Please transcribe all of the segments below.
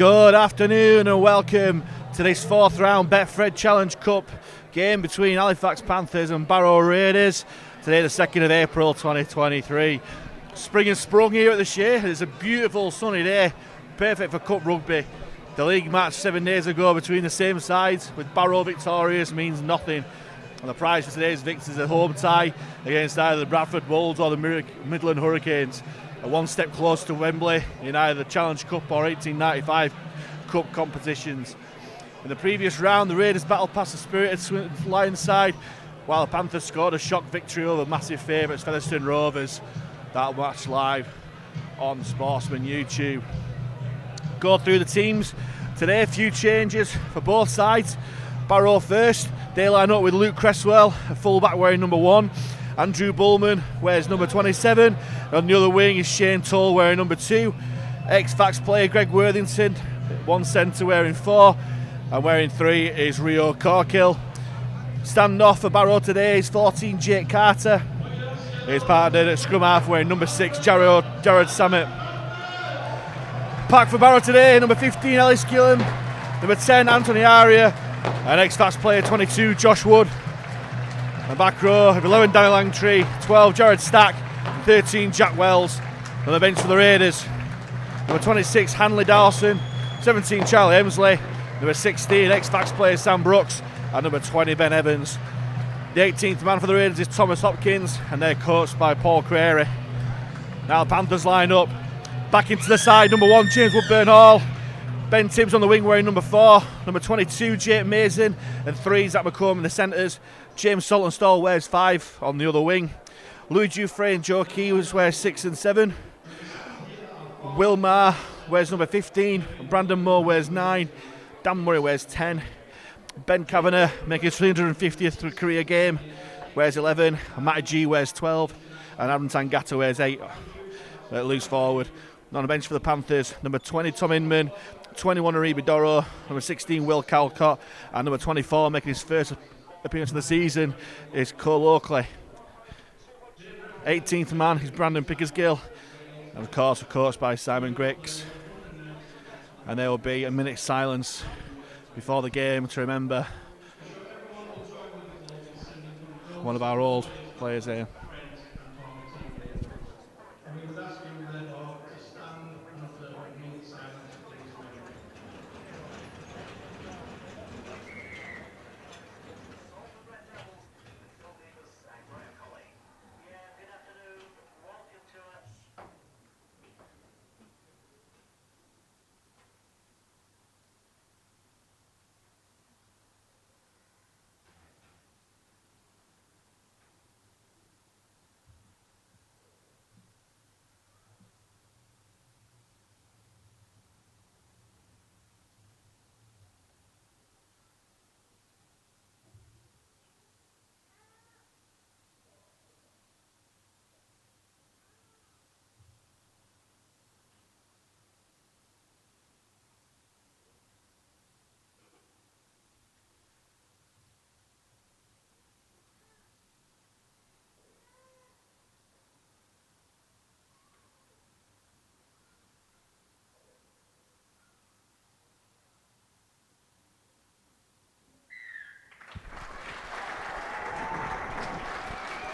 Good afternoon and welcome to this fourth round Betfred Challenge Cup game between Halifax Panthers and Barrow Raiders. Today the 2nd of April 2023. Spring has sprung here at the Shay. It's a beautiful sunny day, perfect for cup rugby. The league match 7 days ago between the same sides, with Barrow victorious, means nothing. And the prize for today's victors is a home tie against either the Bradford Wolves or the Midland Hurricanes. One step closer to Wembley in either the Challenge Cup or 1895 Cup competitions. In the previous round, the Raiders battled past the spirited Lions side, while the Panthers scored a shock victory over massive favourites Featherstone Rovers. That match live on Sportsman YouTube. Go through the teams today. A few changes for both sides. Barrow first. They line up with Luke Cresswell, a fullback wearing number 1. Andrew Bullman wears number 27. On the other wing is Shane Toll wearing number 2. Ex-Fax player Greg Worthington, one centre wearing 4. And wearing 3 is Rio Corkill. Standing off for Barrow today is 14 Jake Carter. His partner at scrum half wearing number 6 Jared Samet. Pack for Barrow today, number 15 Ellis Gillam, number 10 Anthony Aria, and ex-Fax player 22 Josh Wood. And back row of 11 Danny Langtree, 12 Jared Stack, 13 Jack Wells. On the bench for the Raiders, number 26 Hanley Dawson, 17 Charlie Emsley, number 16 ex-Fax player Sam Brooks, and number 20 Ben Evans. The 18th man for the Raiders is Thomas Hopkins, and they're coached by Paul Crary. Now the Panthers line up. Back into the side, number 1 James Woodburn Hall, Ben Tibbs on the wing wearing number 4, number 22 Jake Mason, and 3 Zach McComb in the centres. James Saltonstall wears 5 on the other wing. Louis Dufresne and Joe Keyes wears 6 and 7. Will Maher wears number 15, Brandon Moore wears 9, Dan Murray wears 10. Ben Kavanagh, making his 350th career game, wears 11, and Matty G wears 12, and Adam Tangata wears 8. Loose forward. On the bench for the Panthers, number 20 Tom Inman, 21 Aribi Doro, number 16 Will Calcott, and number 24 making his first appearance of the season is Cole Oakley. 18th man is Brandon Pickersgill, and of course coached by Simon Griggs. And there will be a minute's silence before the game to remember one of our old players here.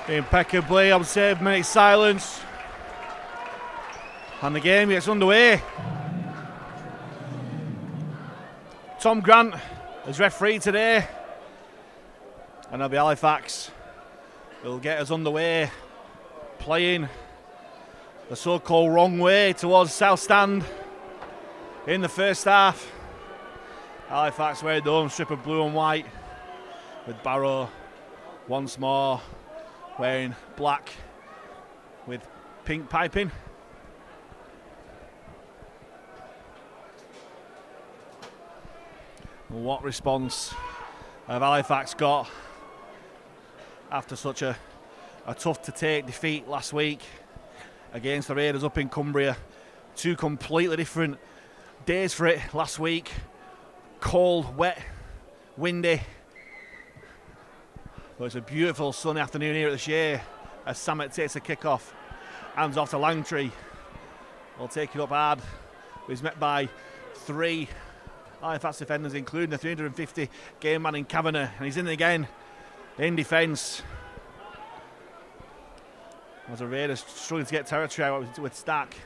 Impeccably observed minute silence, and the game gets underway. Tom Grant is referee today, and it'll be Halifax who'll get us underway, playing the so-called wrong way towards South Stand in the first half. Halifax wearing the home strip of blue and white, with Barrow once more wearing black with pink piping. What response have Halifax got after such a tough to take defeat last week against the Raiders up in Cumbria? 2 completely different days for it last week. Cold, wet, windy. But it's a beautiful sunny afternoon here at the Shay as Samet takes a kick-off. Hands off to Langtree. Will take it up hard. He's met by 3 Halifax defenders, including the 350 game man in Kavanagh, and he's in again in defence. As the Raiders struggling to get territory out with Stack.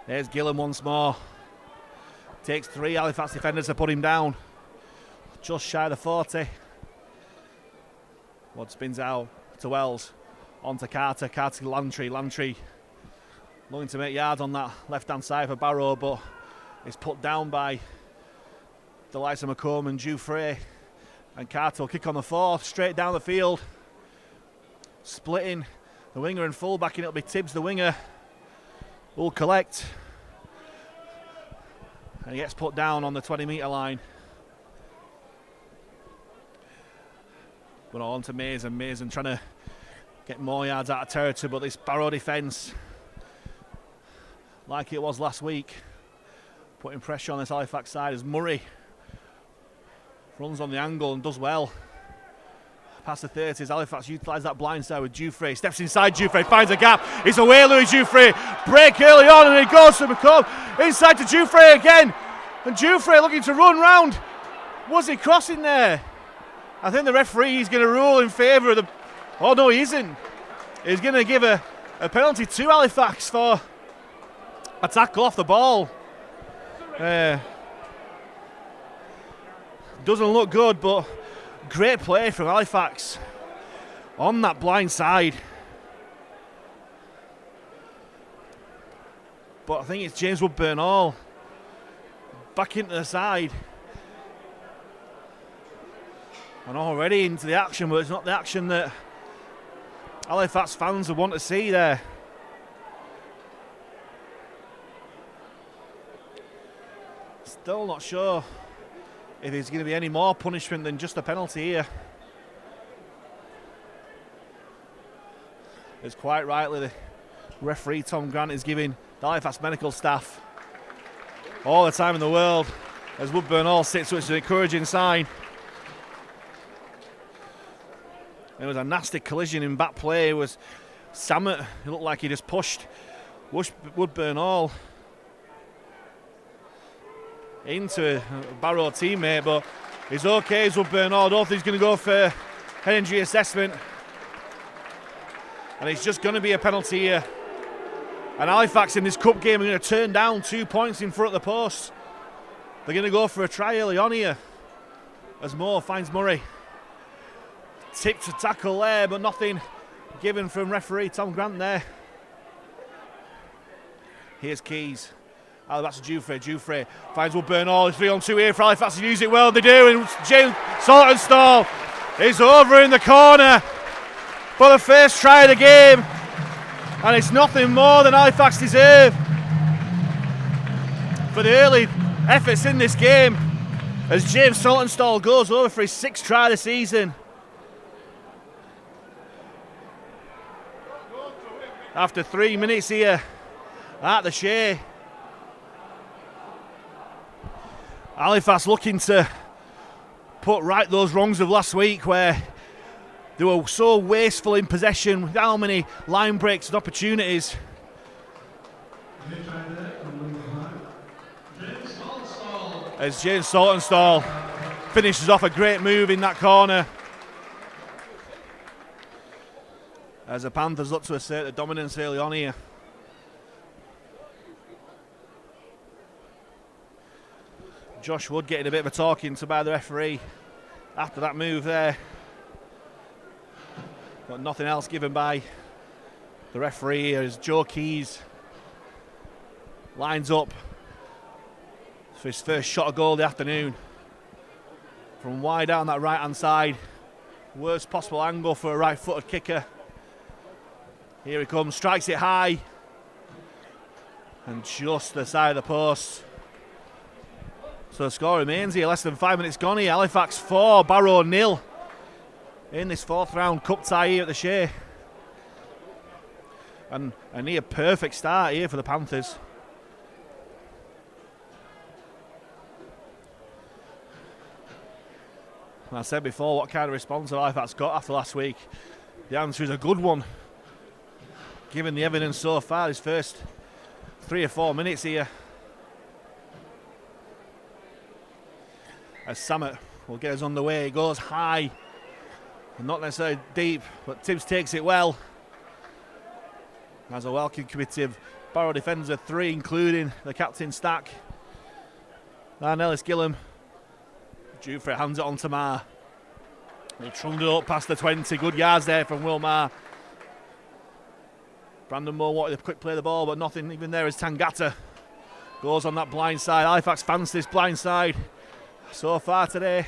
There's Gillen once more. Takes 3 Halifax defenders to put him down. Just shy of the 40. Wood spins out to Wells. On to Carter. Carter to Lantry. Lantry looking to make yards on that left-hand side for Barrow, but it's put down by the likes of McComb and Dufresne. And Carter will kick on the 4th, straight down the field. Splitting the winger and full-back, and it'll be Tibbs, the winger, will collect. And he gets put down on the 20-metre line. But on to Mason. Mason trying to get more yards out of territory, but this Barrow defence, like it was last week, putting pressure on this Halifax side as Murray runs on the angle and does well. Past the 30s, Halifax utilise that blind side with Dufresne. Steps inside Dufresne, finds a gap. It's away, Louis Dufresne. Break early on, and he goes to McComb. Inside to Dufresne again. And Dufresne looking to run round. Was he crossing there? I think the referee is going to rule in favour of the... Oh no, he isn't. He's going to give a penalty to Halifax for a tackle off the ball. Doesn't look good, but great play from Halifax on that blind side. But I think it's James Woodburn-Hall back into the side. And already into the action, but it's not the action that Halifax fans would want to see there. Still not sure if there's going to be any more punishment than just a penalty here. It's quite rightly the referee Tom Grant is giving the Halifax medical staff all the time in the world as Woodburn-Hall sits, which is an encouraging sign. There was a nasty collision in back play. It was Samet. It looked like he just pushed Woodburn-Hall into a Barrow teammate, but he's okay as Woodburn-Hall. I don't think he's going to go for head injury assessment. And it's just going to be a penalty here. And Halifax in this cup game are going to turn down 2 points in front of the post. They're going to go for a try early on here as Moore finds Murray. Tipped to tackle there, but nothing given from referee Tom Grant there. Here's Keys. That's Dufresne. Dufresne finds Woodburn-Hall. It's 3-on-2 here for Halifax to use it well. They do, and James Saltonstall is over in the corner for the first try of the game. And it's nothing more than Halifax deserve for the early efforts in this game as James Saltonstall goes over for his 6th try of the season. After 3 minutes here at the Shay. Halifax looking to put right those wrongs of last week where they were so wasteful in possession with how many line breaks and opportunities. As James Saltonstall finishes off a great move in that corner. As the Panthers look to assert the dominance early on here. Josh Wood getting a bit of a talking to by the referee after that move there. But nothing else given by the referee here as Joe Keys lines up for his first shot of goal of the afternoon. From wide down that right hand side. Worst possible angle for a right footed kicker. Here he comes, strikes it high. And just the side of the post. So the score remains here, less than 5 minutes gone here. Halifax 4, Barrow 0 in this 4th round cup tie here at the Shay. And a near perfect start here for the Panthers. And I said before, what kind of response have Halifax got after last week? The answer is a good one. Given the evidence so far, his first 3 or 4 minutes here. as Samet will get us underway. It goes high, and not necessarily deep, but Tibbs takes it well. As a welcome committee of Barrow defenders of 3, including the captain Stack. And Ellis Gillum. Jufrey hands it on to Marr. He trundled it up past the 20. Good yards there from Will Marr. Brandon Moore wanted to quick play the ball, but nothing even there as Tangata goes on that blind side. Halifax fancy this blind side so far today.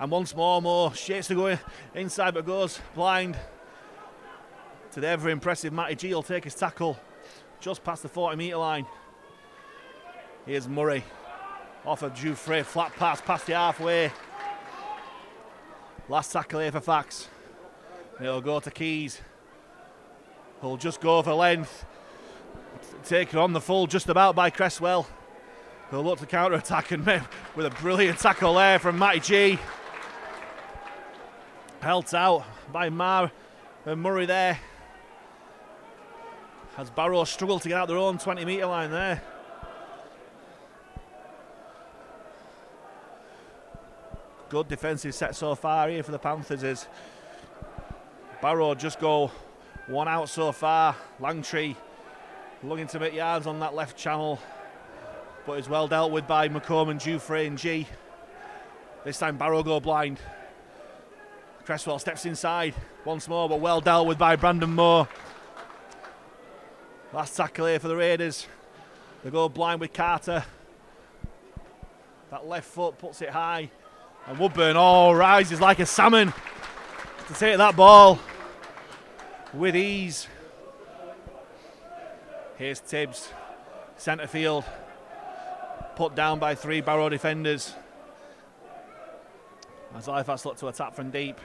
And once more shakes to go inside but goes blind. To the ever impressive Matty G will take his tackle just past the 40-metre line. Here's Murray off of Jufrey, flat pass past the halfway. Last tackle here for Fax. It'll go to Keys. He'll just go for length. Taken on the full just about by Cresswell. He'll look to counter-attack and with a brilliant tackle there from Matty G. Helped out by Marr and Murray there. As Barrow struggled to get out their own 20-metre line there. Good defensive set so far here for the Panthers as Barrow just go one out so far. Langtree looking to make yards on that left channel, but is well dealt with by McComb and Jufrey and G. This time Barrow go blind. Cresswell steps inside once more, but well dealt with by Brandon Moore. Last tackle here for the Raiders. They go blind with Carter. That left foot puts it high, and Woodburn rises like a salmon to take that ball with ease. Here's Tibbs, centre field, put down by 3 Barrow defenders. As Halifax look to attack from deep.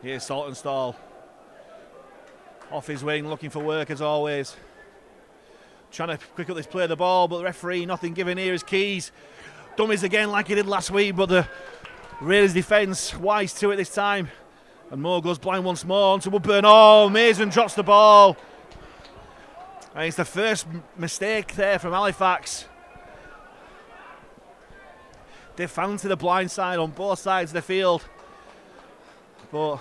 Here's Saltonstall, off his wing, looking for work as always. Trying to pick up this play of the ball, but the referee nothing given here as Keys. Dummies again like he did last week, but the Raiders defence wise to it this time. And Moore goes blind once more onto Woodburn. Mason drops the ball. And it's the first mistake there from Halifax. They fancy the blind side on both sides of the field. But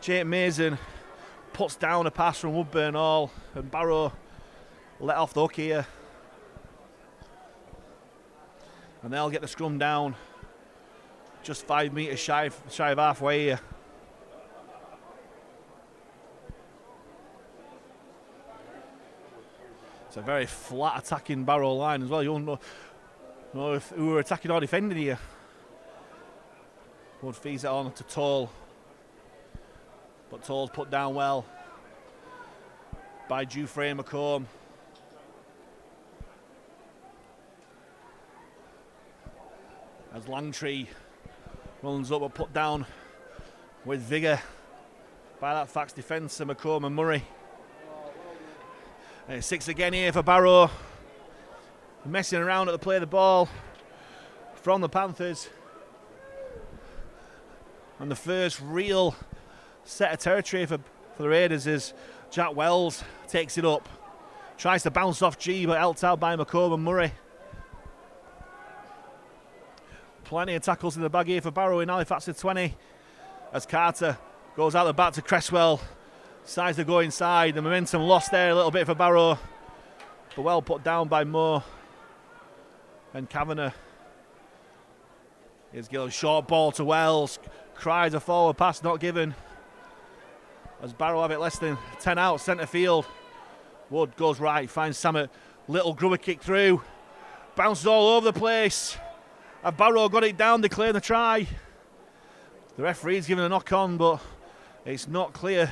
Jake Mason puts down a pass from Woodburn and Barrow let off the hook here. And they'll get the scrum down just 5 metres shy of halfway here. It's a very flat attacking Barrow line as well. You don't know if who are attacking or defending here. Wood feeds it on to Toll. But Toll's put down well by Jufrey and McComb. As Langtree runs up but put down with vigour by that Fax defence of McComb and Murray. And it's 6 again here for Barrow. Messing around at the play of the ball from the Panthers. And the first real set of territory for the Raiders is Jack Wells takes it up. Tries to bounce off G, but helped out by McComb and Murray. Plenty of tackles in the bag here for Barrow in Halifax at 20. As Carter goes out the back to Cresswell. Decides to go inside. The momentum lost there a little bit for Barrow, but well put down by Moore and Kavanagh. Here's Gill, short ball to Wells. Cries a forward pass not given. As Barrow have it less than 10 out, centre field. Wood goes right, finds Samet. Little grubber kick through. Bounces all over the place. And Barrow got it down, declaring the try. The referee's given a knock on, but it's not clear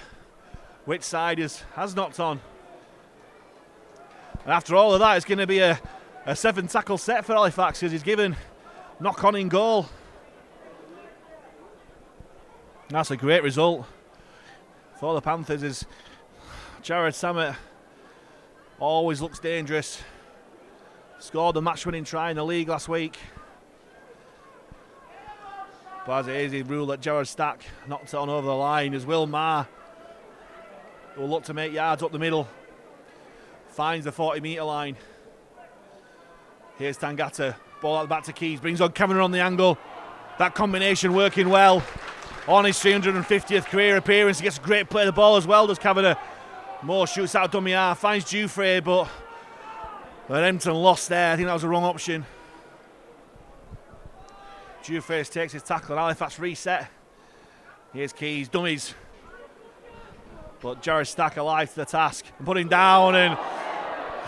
which side has knocked on. And after all of that, it's going to be a 7 tackle set for Halifax because he's given knock on in goal. And that's a great result for the Panthers as Jared Samet always looks dangerous. Scored the match winning try in the league last week. But as it is, he ruled that Jared Stack knocked it on over the line as Will Marr will look to make yards up the middle. Finds the 40 metre line. Here's Tangata Ball out the back to Keys, brings on Kavanagh on the angle. That combination working well. On his 350th career appearance, he gets a great play of the ball as well, does Kavanagh. Moore shoots out dummy half, finds Dufresne, but Empton lost there. I think that was the wrong option. Dufresne takes his tackle and Halifax reset. Here's Keys, dummies. But Jared Stack alive to the task and putting down, and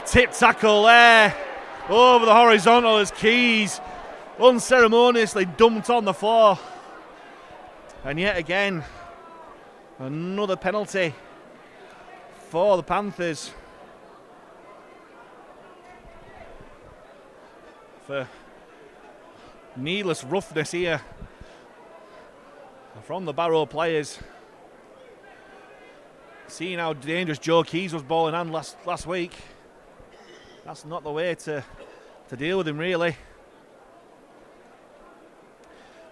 tip tackle there over the horizontal as Keys unceremoniously dumped on the floor. And yet again, another penalty for the Panthers for needless roughness here from the Barrow players. Seeing how dangerous Joe Keys was ball in hand last week, that's not the way to deal with him really.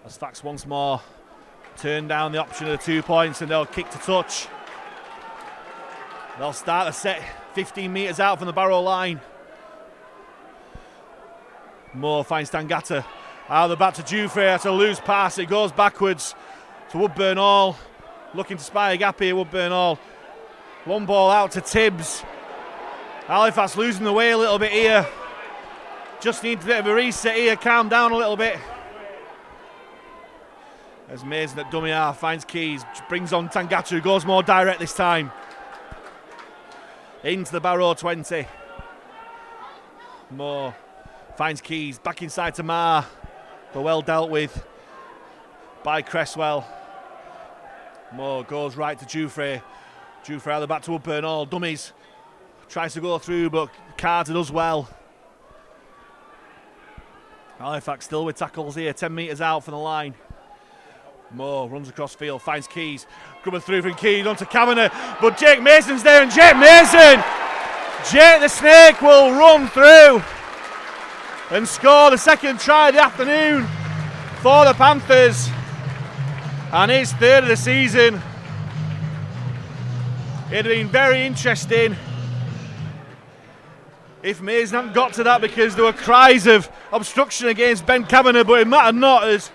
As Fax once more turn down the option of the 2 points, and they'll kick to touch. They'll start the set 15 metres out from the Barrow line. Moore finds Tangata. Out of the back to Dufresne. That's a loose pass. It goes backwards to Woodburn Hall. Looking to spy a gap here, Woodburn Hall. One ball out to Tibbs. Halifax losing the way a little bit here. Just need a bit of a reset here. Calm down a little bit. As Mason at dummy half finds Keys, brings on Tangata, who goes more direct this time. Into the Barrow 20. Moore finds Keys, back inside to Marr, but well dealt with by Cresswell. Moore goes right to Dufresne. Dufresne out the back to Woodburn Hall, dummies. Tries to go through, but Carter does well. Halifax still with tackles here, 10 metres out from the line. Moore runs across field, finds Keys. Coming through from Keys onto Kavanagh, but Jake Mason's there, and Jake the Snake will run through and score the second try of the afternoon for the Panthers, and his third of the season. It'd have been very interesting if Mason hadn't got to that, because there were cries of obstruction against Ben Kavanagh, but it mattered not as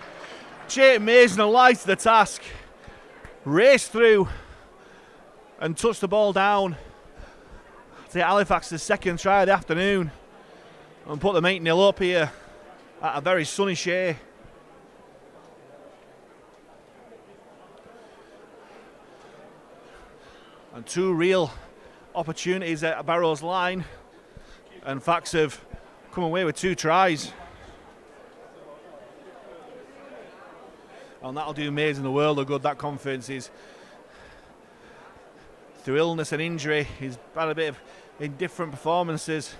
Jake Mason alive to the task, raced through and touched the ball down to Halifax's second try of the afternoon and put them 8-0 up here at a very sunny Shay. And two real opportunities at Barrow's line, and Fax have come away with 2 tries. And that'll do Mason the world of good. That confidence is, through illness and injury, he's had a bit of indifferent performances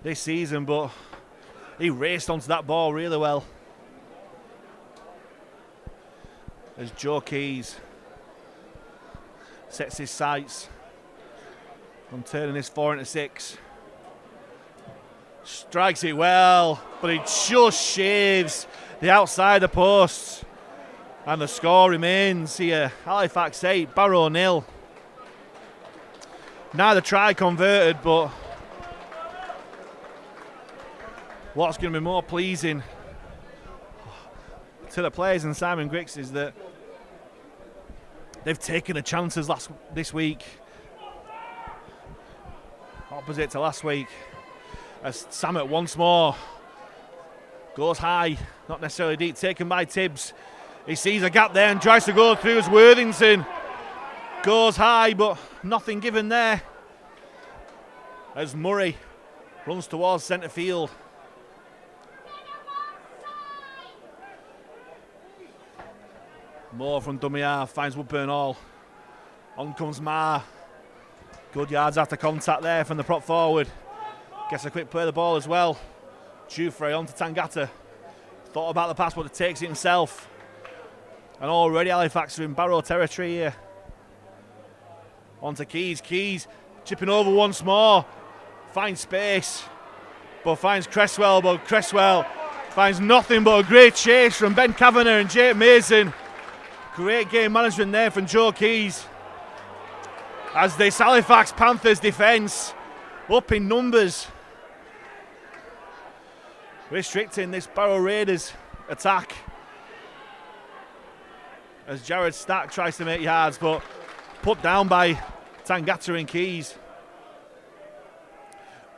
this season, but he raced onto that ball really well. As Joe Keys sets his sights on turning this 4-6. Strikes it well, but he just shaves the outside the posts, and the score remains here. Halifax 8, Barrow 0. Neither try converted, but what's going to be more pleasing to the players and Simon Griggs is that they've taken the chances this week, opposite to last week, as Samet once more goes high, not necessarily deep, taken by Tibbs. He sees a gap there and tries to go through as Worthington goes high, but nothing given there as Murray runs towards centre field. Moore from dummy half finds Woodburn Hall. On comes Marr. Good yards after contact there from the prop forward. Gets a quick play of the ball as well. Dufresne on to Tangata. Thought about the pass, but takes it himself. And already Halifax are in Barrow territory here. On to Keys. Keys chipping over once more. Finds space, but finds Cresswell. But Cresswell finds nothing but a great chase from Ben Kavanagh and Jake Mason. Great game management there from Joe Keys. As this Halifax Panthers defence up in numbers. restricting this Barrow Raiders attack. As Jared Stack tries to make yards, but put down by Tangata and Keys.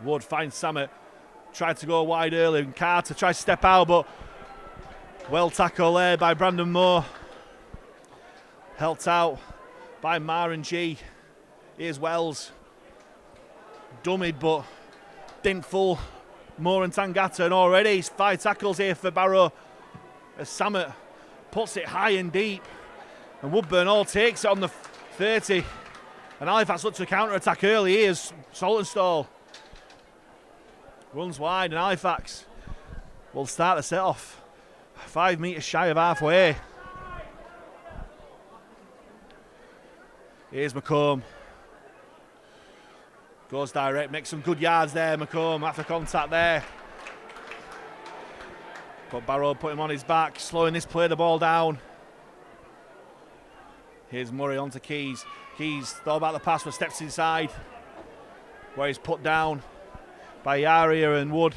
Wood finds Samet, tried to go wide early, and Carter tries to step out, but well tackled there by Brandon Moore. Helped out by Mar and G. Here's Wells. Dummied, but didn't fool Moore and Tangata, and already 5 tackles here for Barrow as Samet puts it high and deep, and Woodburn all takes it on the 30. And Halifax looked to counter-attack early. Here's Saltonstall. Runs wide, and Halifax will start the set off 5 metres shy of halfway. Here's McComb. Goes direct, makes some good yards there, McComb, after contact there. But Barrow put him on his back, slowing this play the ball down. Here's Murray onto Keys. Keys thought about the pass, but steps inside, where he's put down by Yaria and Wood.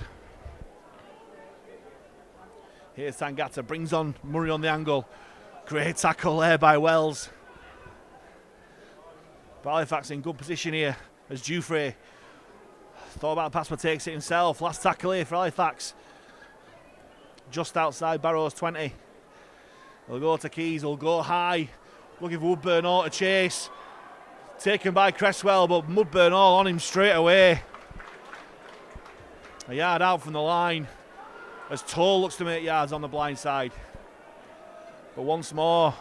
Here's Tangata, brings on Murray on the angle. Great tackle there by Wells. But Halifax in good position here as Jufrey thought about the pass, but takes it himself. Last tackle here for Halifax. Just outside Barrow's 20. They'll go to Keys, they'll go high. Looking for Woodburn all to chase. Taken by Cresswell, but Woodburn all on him straight away. A yard out from the line as Toll looks to make yards on the blind side. But once more,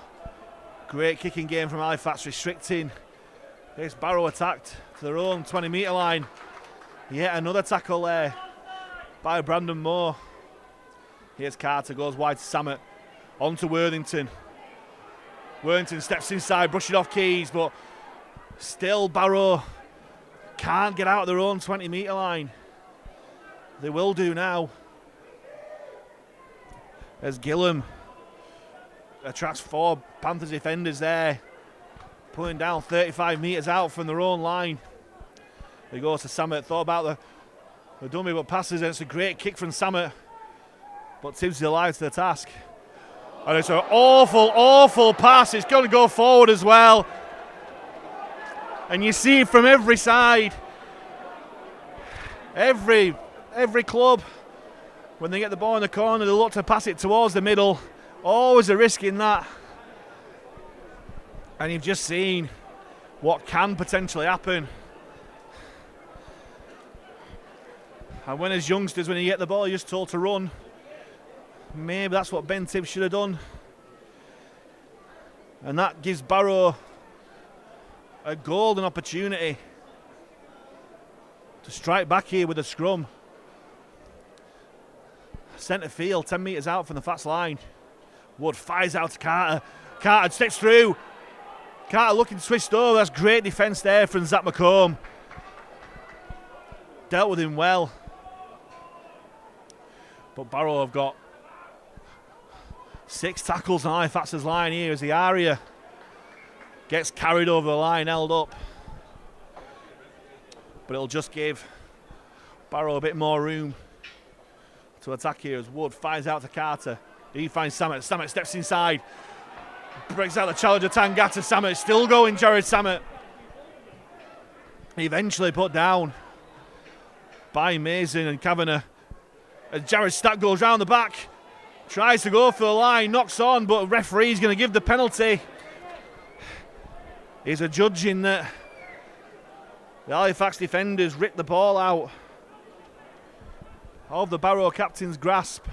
great kicking game from Halifax, restricting this Barrow attacked to their own 20-metre line. Yet another tackle there by Brandon Moore. Here's Carter, goes wide to Samet, on to Worthington. Worthington steps inside, brushing off Keys, but still Barrow can't get out of their own 20-metre line. They will do now, as Gillum attracts 4 Panthers defenders there, pulling down 35 metres out from their own line. They go to Samet, thought about the dummy, but passes, and it's a great kick from Samet, but Tibbs alive to the task. And it's an awful, awful pass. It's going to go forward as well. And you see it from every side. Every club, when they get the ball in the corner, they look to pass it towards the middle. Always a risk in that. And you've just seen what can potentially happen. And when as youngsters, when you get the ball, you're just told to run. Maybe that's what Ben Tibbs should have done. And that gives Barrow a golden opportunity to strike back here with a scrum. Centre field, 10 metres out from the fast line. Wood fires out to Carter. Carter steps through. Carter looking to twist over. That's great defence there from Zach McComb. Dealt with him well. But Barrow have got 6 tackles on Halifax's line here as the area gets carried over the line, held up. But it'll just give Barrow a bit more room to attack here as Wood fires out to Carter. He finds Samet. Samet steps inside. Breaks out the challenger Tangata. Samet still going, Jared Samet. Eventually put down by Mason and Kavanagh. As Jared Stack goes round the back. Tries to go for the line, knocks on, but referee's going to give the penalty. He's adjudging that the Halifax defenders ripped the ball out of the Barrow captain's grasp.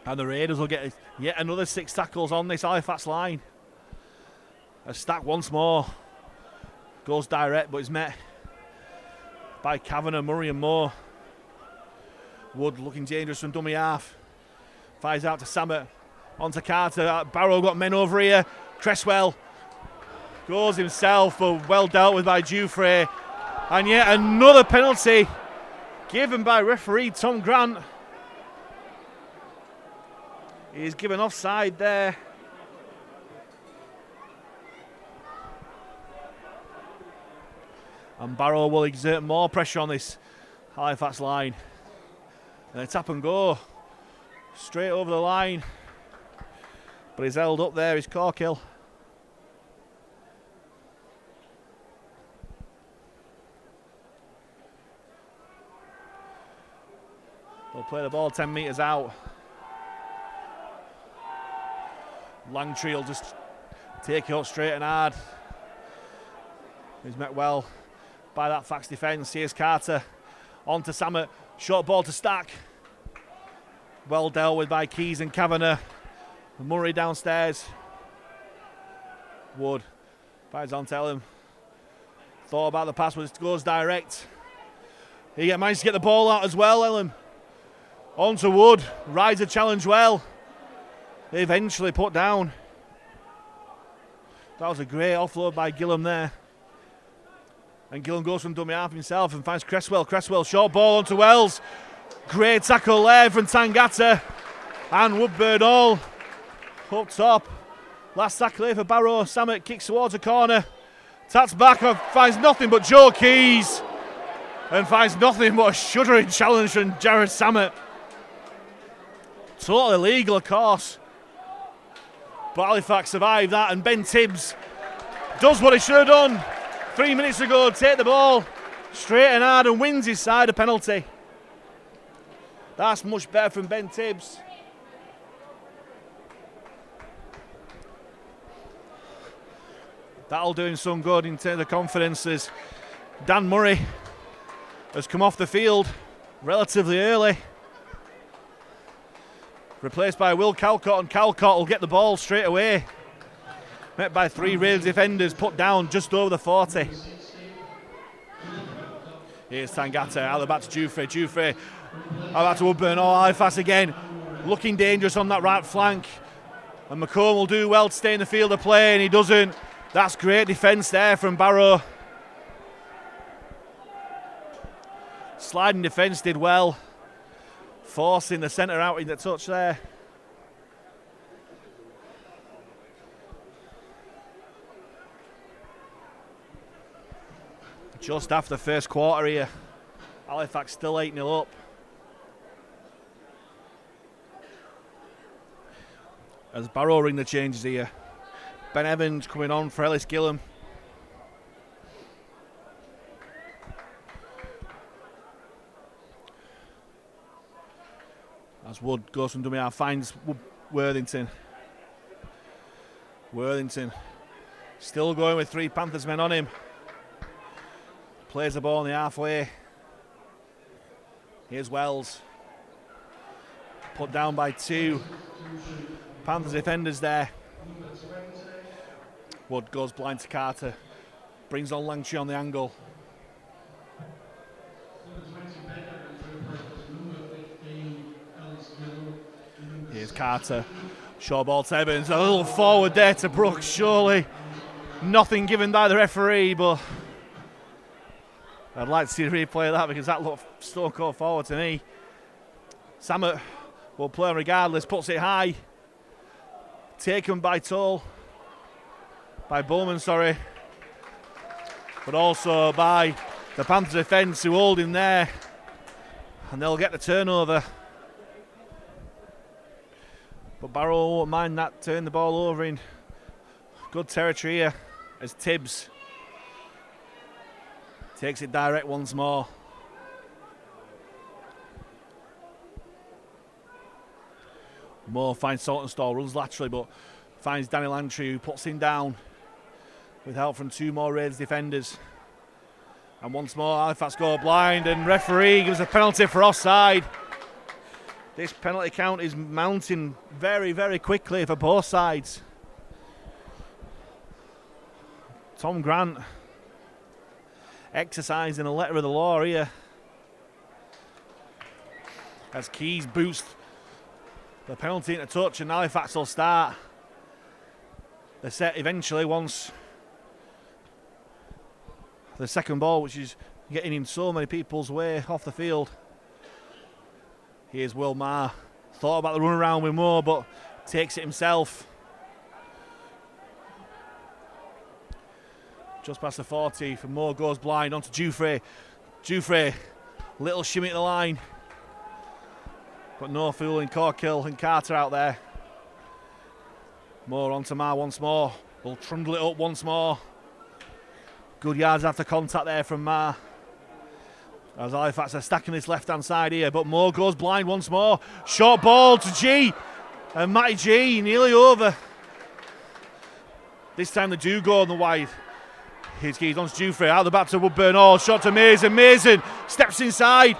And the Raiders will get yet another 6 tackles on this Halifax line. A Stack once more goes direct, but is met by Kavanagh, Murray and Moore. Wood looking dangerous from dummy half. Fires out to Samet. On to Carter. Barrow got men over here. Cresswell goes himself, but well dealt with by Jufrey. And yet another penalty given by referee Tom Grant. He's given offside there. And Barrow will exert more pressure on this Halifax line. And a tap and go. Straight over the line. But he's held up there, he's Corkill. They'll play the ball 10 metres out. Langtree will just take it up straight and hard. He's met well by that Fax defence. Here's Carter. On to Samet. Short ball to Stack. Well dealt with by Keys and Kavanagh. Murray downstairs. Wood fires on to him. Thought about the pass, but it goes direct. He managed to get the ball out as well, Ellen. On to Wood. Rides the challenge well. Eventually put down. That was a great offload by Gillam there. And Gillam goes from dummy half himself and finds Cresswell. Cresswell, short ball onto Wells. Great tackle there from Tangata. And Woodburn all up top. Last tackle here for Barrow. Samet kicks towards a corner. Tats back and finds nothing but Joe Keys. And finds nothing but a shuddering challenge from Jared Samet. Totally legal, of course. But Halifax survived that, and Ben Tibbs does what he should have done 3 minutes ago. Take the ball straight and hard and wins his side a penalty. That's much better from Ben Tibbs. That'll do him some good in terms of confidence, as Dan Murray has come off the field relatively early. Replaced by Will Calcott, and Calcott will get the ball straight away. Met by 3 Raiders defenders, put down just over the 40. Here's Tangata, out the back to Jufre. Jufre, out back to Woodburn. Oh, Halifax again, looking dangerous on that right flank. And McComb will do well to stay in the field of play, and he doesn't. That's great defence there from Barrow. Sliding defence did well. Forcing the centre out in the touch there. Just after the first quarter here. Halifax still 8-0 up. As Barrow ring the changes here. Ben Evans coming on for Ellis Gillam. As Wood goes from dummy half, finds Worthington. Worthington still going with 3 Panthers men on him. Plays the ball in the halfway. Here's Wells. Put down by 2 Panthers defenders there. Wood goes blind to Carter. Brings on Langtree on the angle. Here's Carter. Short ball to Evans. A little forward there to Brooks, surely. Nothing given by the referee, but I'd like to see the replay of that, because that looked stone cold forward to me. Samet will play on regardless, puts it high. Taken by Bowman, sorry. But also by the Panthers defence, who hold him there. And they'll get the turnover. But Barrow won't mind that, turn the ball over in good territory here as Tibbs takes it direct once more. Moore finds Saltonstall, runs laterally, but finds Danny Langtree, who puts him down with help from 2 more Raiders defenders. And once more Halifax go blind, and referee gives a penalty for offside. This penalty count is mounting very, very quickly for both sides. Tom Grant exercising a letter of the law here. As Keys boosts the penalty into touch, and Halifax will start the set eventually once the second ball, which is getting in so many people's way off the field. Here's Will Maher. Thought about the run around with Moore, but takes it himself. Just past the 40 for Moore, goes blind onto Jufre. Jufre Little shimmy at the line. But no fooling Corkill and Carter out there. Moore onto Ma once more. We'll trundle it up once more. Good yards after contact there from Ma. As Halifax are stacking this left-hand side here, but Moore goes blind once more. Short ball to G. And Matty G nearly over. This time they do go on the wide. Here's Keys on Dufresne, out the back to Woodburn Hall. Shot to Mason. Mason steps inside.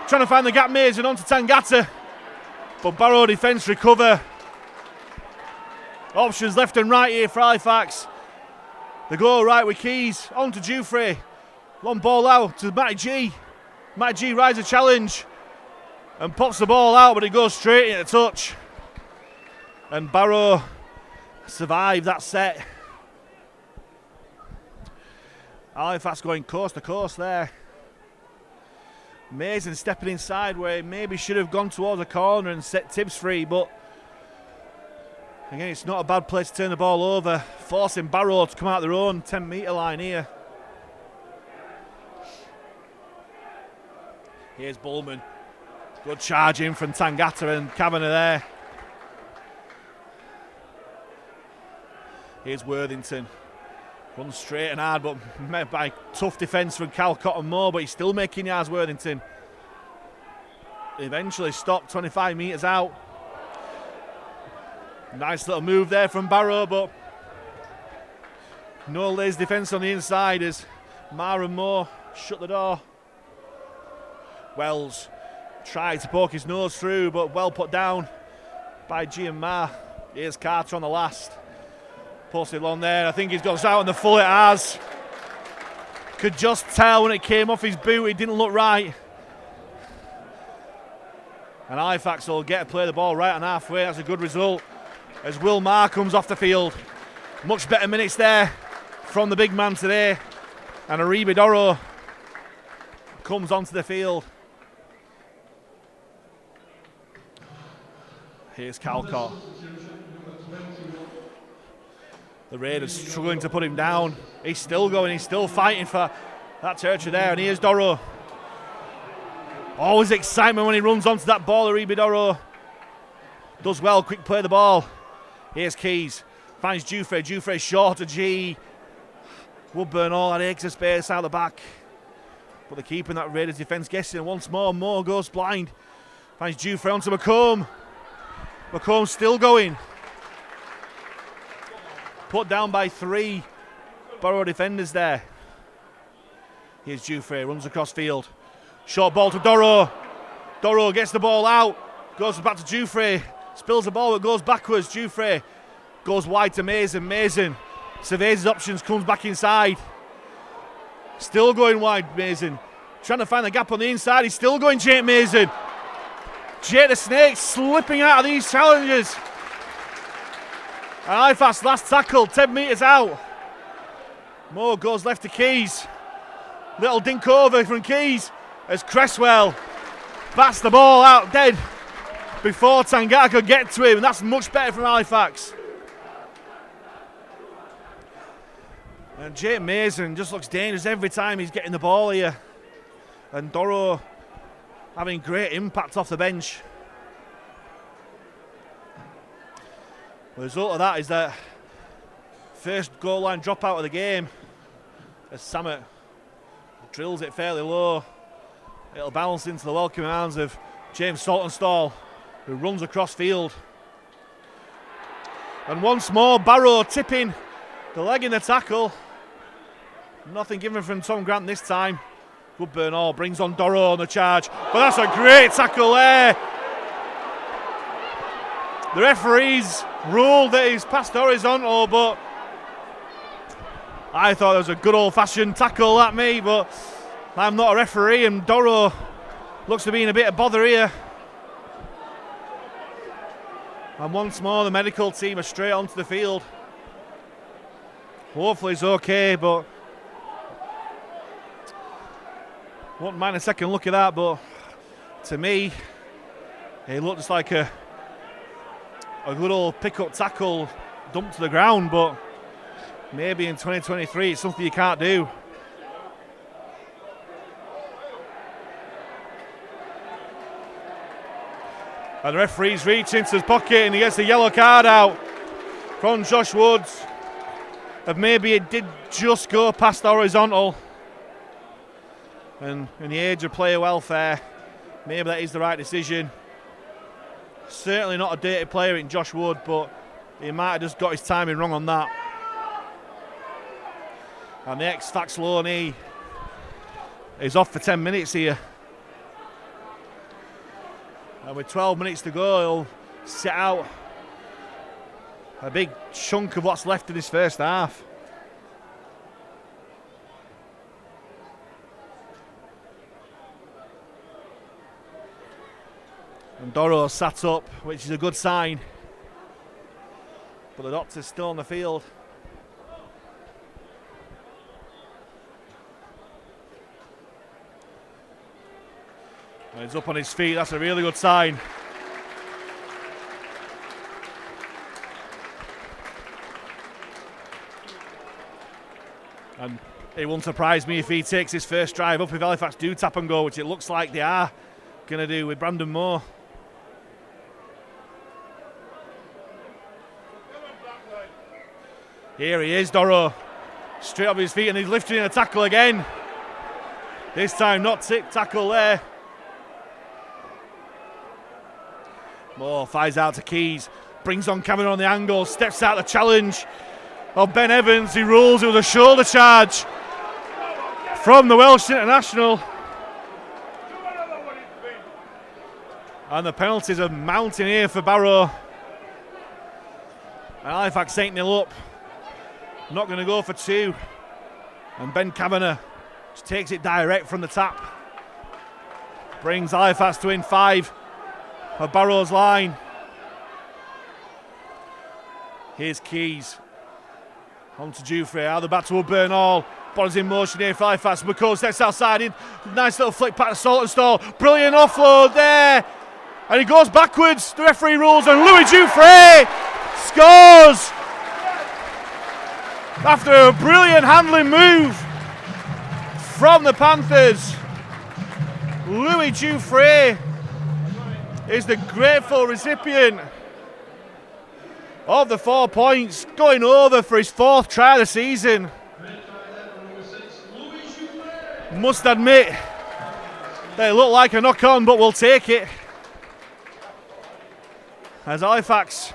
Trying to find the gap, Mason onto Tangata. But Barrow defence recover. Options left and right here for Halifax. They go right with Keys. On to Dufresne. Long ball out to Matty G. Matty G rides a challenge and pops the ball out, but it goes straight into touch. And Barrow survived that set. Halifax going coast to coast there. Mason stepping inside where he maybe should have gone towards the corner and set Tibbs free, but again, it's not a bad place to turn the ball over, forcing Barrow to come out their own 10-metre line here. Here's Bullman. Good charge in from Tangata and Kavanagh there. Here's Worthington. Runs straight and hard, but met by tough defence from Calcott and Moore, but he's still making yards, Worthington. Eventually stopped 25 metres out. Nice little move there from Barrow, but no lazy defence on the inside as Mar and Moore shut the door. Wells tried to poke his nose through, but well put down by G and Ma. Here's Carter on the last. Posted along there. I think he's got us out on the full it has. Could just tell when it came off his boot, it didn't look right. And Halifax will get to play the ball right on halfway. That's a good result. As Will Marr comes off the field. Much better minutes there from the big man today. And Aribe Doro comes onto the field. Here's Calcott. The Raiders struggling to put him down. He's still going, he's still fighting for that territory there. And here's Doro. Always excitement when he runs onto that ball, Aribe Doro. Does well, quick play the ball. Here's Keys. Finds Dufresne. Dufresne short to G. Woodburn all had acres of space out the back. But they're keeping that Raiders defence guessing. Once more, Moore goes blind. Finds Dufresne onto McComb. McComb's still going. Put down by 3 Barrow defenders there. Here's Dufresne, runs across field. Short ball to Doro. Doro gets the ball out. Goes back to Dufresne. Spills the ball, but goes backwards. Dufresne goes wide to Mason. Mason surveys his options, comes back inside. Still going wide, Mason. Trying to find the gap on the inside. He's still going Jake Mason. Jake the Snake slipping out of these challenges. And Halifax last tackle, 10 metres out. Moore goes left to Keys. Little dink over from Keys as Cresswell bats the ball out dead before Tangata could get to him. And that's much better from Halifax. And Jake Mason just looks dangerous every time he's getting the ball here. And Doro having great impact off the bench. The result of that is that first goal line dropout of the game as Samet drills it fairly low. It'll bounce into the welcoming arms of James Saltonstall, who runs across field. And once more, Barrow tipping the leg in the tackle. Nothing given from Tom Grant this time. Woodburn Hall brings on Doro on the charge. But that's a great tackle there. The referees ruled that he's past horizontal, but I thought it was a good old-fashioned tackle at me, but I'm not a referee, and Doro looks to be in a bit of bother here. And once more, the medical team are straight onto the field. Hopefully it's okay, but wouldn't mind a second look at that, but to me, it looked just like a good old pick-up tackle dumped to the ground, but maybe in 2023 it's something you can't do. And the referee's reaching into his pocket and he gets the yellow card out from Josh Woods. And maybe it did just go past the horizontal. And in the age of player welfare, maybe that is the right decision. Certainly not a dirty player in Josh Wood, but he might have just got his timing wrong on that. And the ex-Fax loanee is off for 10 minutes here. And with 12 minutes to go, he'll sit out a big chunk of what's left in this first half. And Doro sat up, which is a good sign. But the doctor's still on the field. And he's up on his feet, that's a really good sign. And it won't surprise me if he takes his first drive up if Halifax do tap and go, which it looks like they are going to do with Brandon Moore. Here he is, Doro, straight up his feet, and he's lifting in a tackle again. This time not tackle there. Moore fires out to Keys, brings on Cameron on the angle, steps out the challenge of Ben Evans. He rules it with a shoulder charge from the Welsh international. And the penalties are mounting here for Barrow. And Halifax 8-0 up. Not going to go for two. And Ben Kavanagh just takes it direct from the tap. Brings Halifax to win 5 of Barrow's line. Here's Keys. On to Jufrey, out the back to Woodburn Hall. Ball's in motion here for Halifax. McCall steps outside in. Nice little flick back to Saltonstall. Brilliant offload there. And he goes backwards. The referee rules and Louis Jufrey scores! After a brilliant handling move from the Panthers. Louis Jufrey is the grateful recipient of the 4 points, going over for his 4th try of the season. Must admit, they look like a knock on, but we'll take it. As Halifax,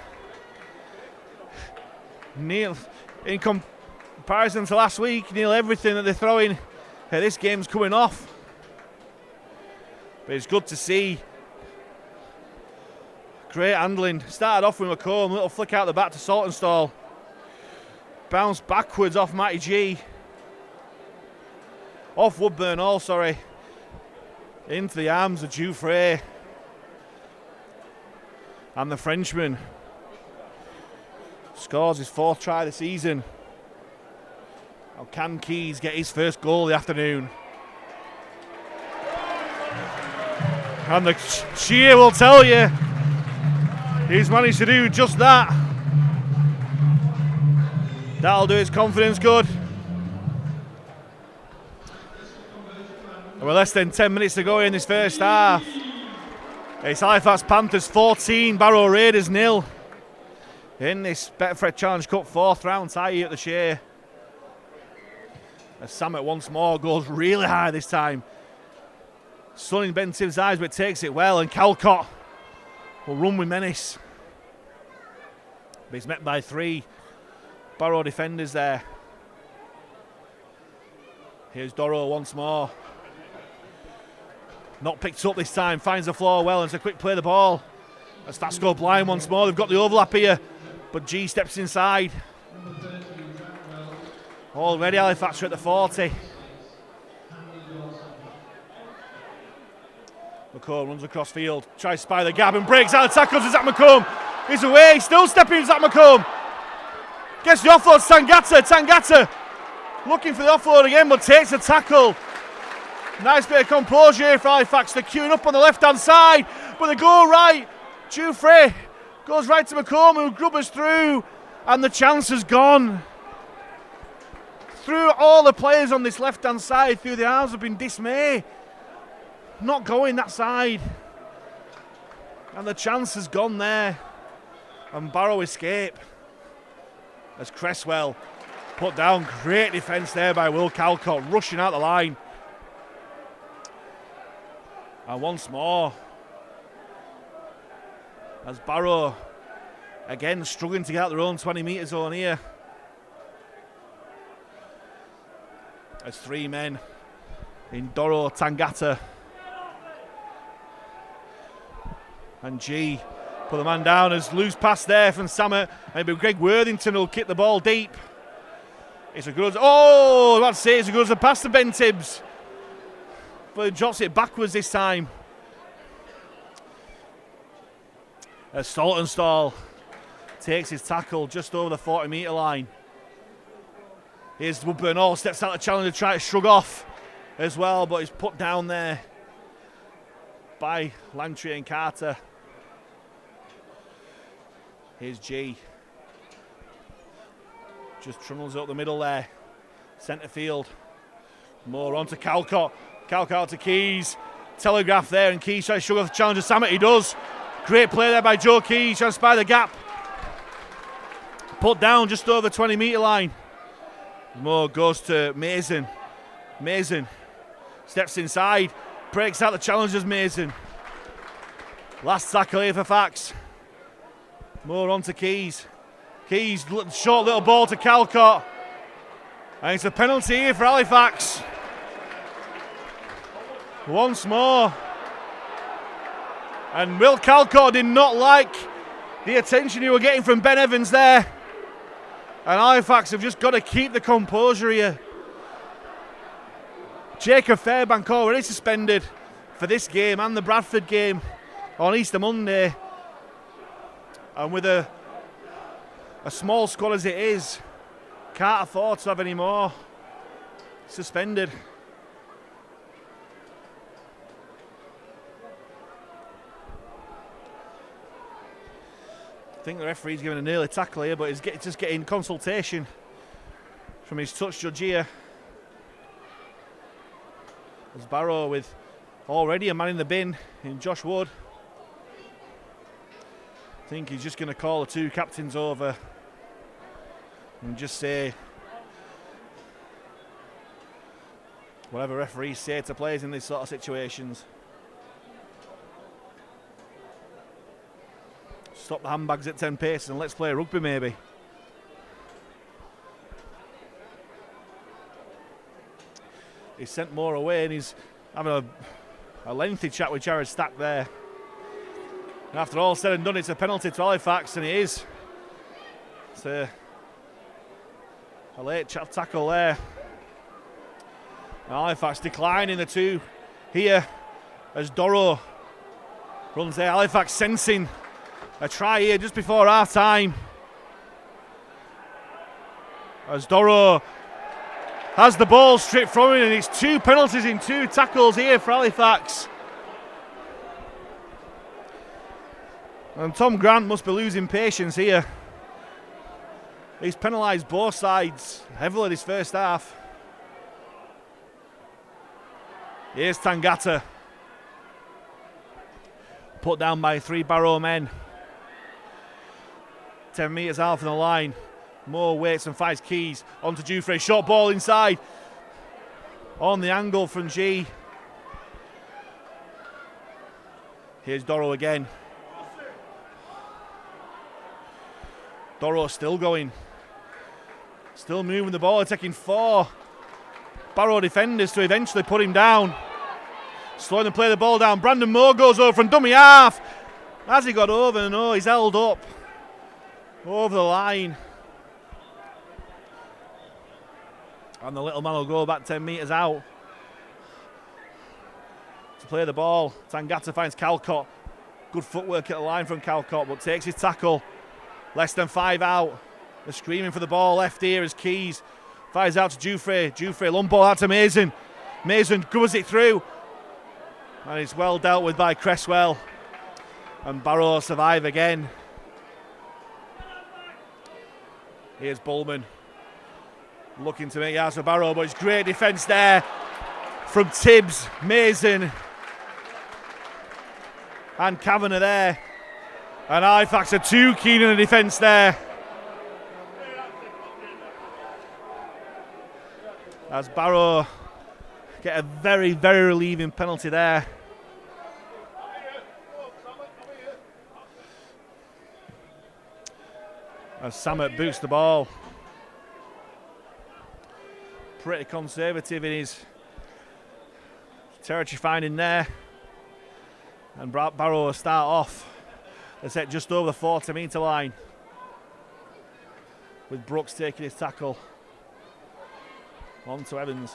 in comparison to last week, nearly everything that they're throwing at this game's coming off. But it's good to see. Great handling. Started off with McComb, little flick out the back to Saltonstall. Bounced backwards off Matty G. Off Woodburn Hall, sorry. Into the arms of Jufrey. And the Frenchman scores his 4th try of the season. Now can Keys get his first goal of the afternoon? And the cheer will tell you he's managed to do just that. That'll do his confidence good. And with less than 10 minutes to go in this first half, it's Halifax Panthers 14, Barrow Raiders 0 in this Betfred Challenge Cup 4th round tie here at the Shay. As Samet once more goes really high this time. Sunning Ben Tibbs' eyes, but takes it well, and Calcott will run with menace. But he's met by 3 Barrow defenders there. Here's Doro once more. Not picked up this time, finds the floor well, and it's a quick play the ball. As Fats go blind once more, they've got the overlap here, but G steps inside. Already Halifax are at the 40. McComb runs across field, tries to spy the gap and breaks out of tackles to Zach McComb. He's away, still stepping Zach McComb. Gets the offload, Tangata looking for the offload again, but takes a tackle. Nice bit of composure here for Halifax. They're queuing up on the left-hand side, but they go right. Jufrey goes right to McComb, who grubbers through, and the chance is gone. Through all the players on this left-hand side, through the arms have been dismay. Not going that side. And the chance has gone there. And Barrow escape. As Cresswell put down. Great defence there by Will Calcott, rushing out the line. And once more, as Barrow again struggling to get out their own 20-metre zone here. As three men in Doro, Tangata and G put the man down. As loose pass there from Samet. Maybe Greg Worthington will kick the ball deep. It's a good, oh, I was about to say it's a good as a pass to Ben Tibbs. But he drops it backwards this time. As Stoltenstall takes his tackle just over the 40-metre line. Here's Woodburn Hall, steps out the challenger to try to shrug off as well, but he's put down there by Langtry and Carter. Here's G. Just trunnels up the middle there. Centre field. More on to Calcott. Calcott to Keys. Telegraph there, and Keys tries to shrug off the challenger. Samet, he does. Great play there by Joe Keys, trying to spy the gap. Put down just over the 20-metre line. Moore goes to Mason. Mason steps inside, breaks out the challengers. Mason. Last tackle here for Fax. Moore on to Keys. Keys, short little ball to Calcott. And it's a penalty here for Halifax. Once more. And Will Calcott did not like the attention he was getting from Ben Evans there. And Halifax have just got to keep the composure here. Jacob Fairbank already suspended for this game and the Bradford game on Easter Monday. And with a small squad as it is, can't afford to have any more suspended. I think the referee's giving an early tackle here, but he's just getting consultation from his touch judge here. As Barrow with already a man in the bin in Josh Wood. I think he's just going to call the two captains over and just say whatever referees say to players in these sort of situations. Stop the handbags at 10 paces and let's play rugby maybe. He's sent Moore away and he's having a lengthy chat with Jared Stack there. And after all said and done, it's a penalty to Halifax, and it is. It's a late tackle there. And Halifax declining the two here as Doro runs there. Halifax sensing a try here just before half time. As Doro has the ball stripped from him, and it's two penalties in two tackles here for Halifax. And Tom Grant must be losing patience here. He's penalised both sides heavily this first half. Here's Tangata. Put down by three Barrow men. 10 metres out from the line. Moore waits and fights Keys. On to Dufresne. Short ball inside. On the angle from G. Here's Doro again. Doro still going. Still moving the ball. Taking four Barrow defenders to eventually put him down. Slowing to play the ball down. Brandon Moore goes over from dummy half. As he got over, no, he's held up. Over the line. And the little man will go back 10 metres out to play the ball. Tangata finds Calcott. Good footwork at the line from Calcott, but takes his tackle. Less than 5 out. They're screaming for the ball left here as Keys fires out to Dufresne. Dufresne, long ball out to Mason. Mason covers it through. And it's well dealt with by Cresswell. And Barrow survive again. Here's Bullman. Looking to make yards for Barrow, but it's great defence there from Tibbs, Mason. and Kavanagh there. And Halifax are too keen in the defence there. As Barrow get a very, very relieving penalty there. As Samet boots the ball. Pretty conservative in his territory finding there. And Barrow will start off. They're set just over the 40-metre line. With Brooks taking his tackle. On to Evans.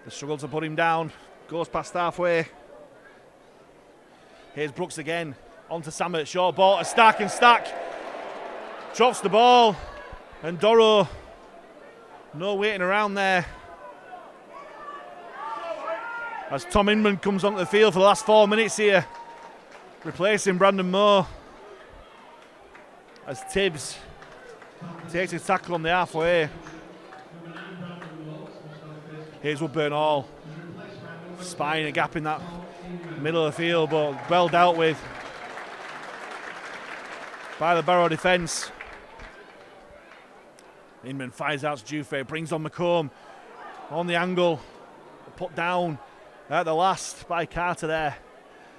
They struggle to put him down. Goes past halfway. Here's Brooks again. On to Samet. Short ball to Stack, and Stack drops the ball. And Doro, no waiting around there. As Tom Inman comes onto the field for the last 4 minutes here, replacing Brandon Moore. As Tibbs takes his tackle on the halfway. Here's Woodburn Hall. Spying a gap in that middle of the field, but well dealt with by the Barrow defence. Inman fires out to Juve, brings on McComb on the angle, put down at the last by Carter there.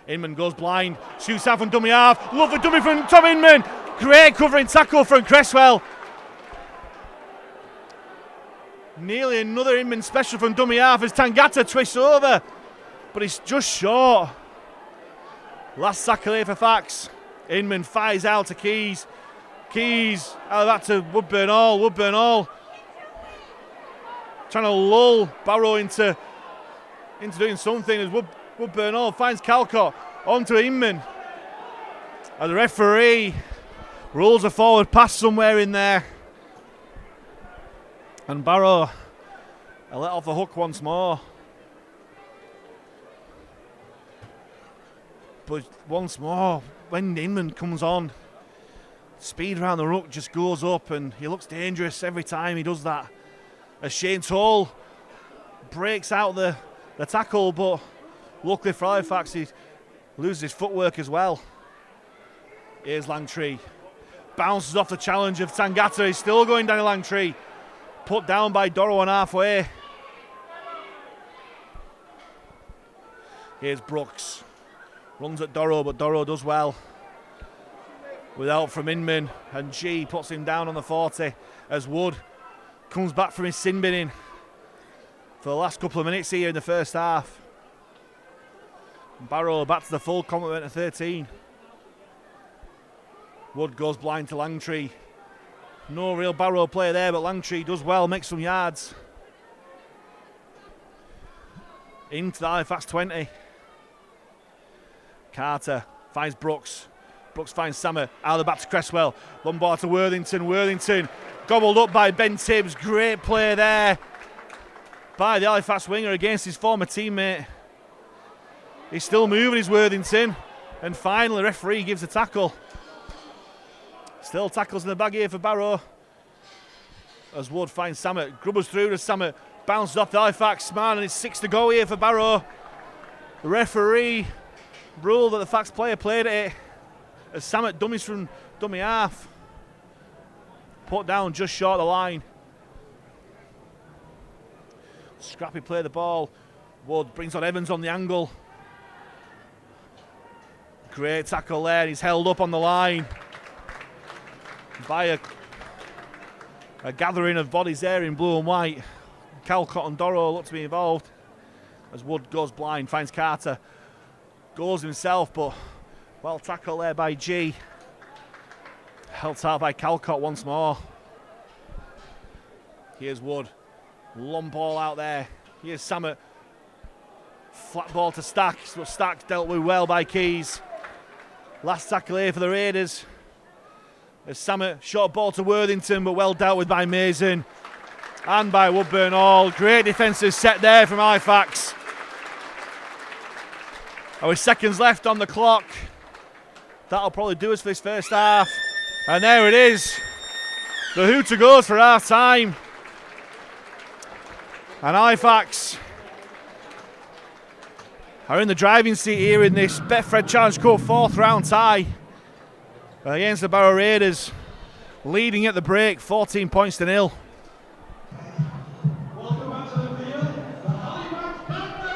Inman goes blind, shoots out from dummy half, lovely dummy from Tom Inman, great covering tackle from Cresswell. Nearly another Inman special from dummy half as Tangata twists over, but he's just short. Last tackle here for Fax. Inman fires out to Keys. Keys out of that to Woodburn Hall. Woodburn Hall trying to lull Barrow into doing something as Woodburn Hall finds Calcott onto Inman. And the referee rules a forward pass somewhere in there. And Barrow are let off the hook once more. But once more, when Inman comes on, speed around the ruck just goes up and he looks dangerous every time he does that. As Shane Toll breaks out the tackle, but luckily for Halifax, he loses his footwork as well. Here's Langtree. Bounces off the challenge of Tangata. He's still going down Langtree. Put down by Doro on halfway. Here's Brooks. Runs at Doro, but Doro does well. With help from Inman, and G puts him down on the 40 as Wood comes back from his sin binning for the last couple of minutes here in the first half. Barrow back to the full complement of 13. Wood goes blind to Langtree. No real Barrow play there, but Langtree does well, makes some yards. Into the Halifax 20. Carter finds Brooks. Brooks finds Samet, out of the back to Cresswell. Lombard to Worthington. Worthington gobbled up by Ben Tibbs. Great play there by the Halifax winger against his former teammate. He's still moving, his Worthington. And finally, the referee gives a tackle. Still tackles in the bag here for Barrow. As Wood finds Samet. Grubbers through to Samet. Bounces off the Halifax man, and it's 6 to go here for Barrow. The referee ruled that the Fax player played at it. As Samet dummies from dummy half. Put down just short of the line. Scrappy play the ball. Wood brings on Evans on the angle. Great tackle there. He's held up on the line by a gathering of bodies there in blue and white. Calcott and Doro look to be involved. As Wood goes blind, finds Carter. Goes himself, but well tackled there by G. Held out by Calcott once more. Here's Wood. Long ball out there. Here's Samet. Flat ball to Stack, but Stack dealt with well by Keys. Last tackle here for the Raiders. As Samet, short ball to Worthington, but well dealt with by Mason and by Woodburn Hall. Great defensive set there from Halifax. And with seconds left on the clock, that'll probably do us for this first half. And there it is. The hooter goes for half time. And Halifax are in the driving seat here in this Betfred Challenge Cup 4th round tie against the Barrow Raiders, leading at the break 14 points to 0. Welcome back to the field, the Halifax Panthers!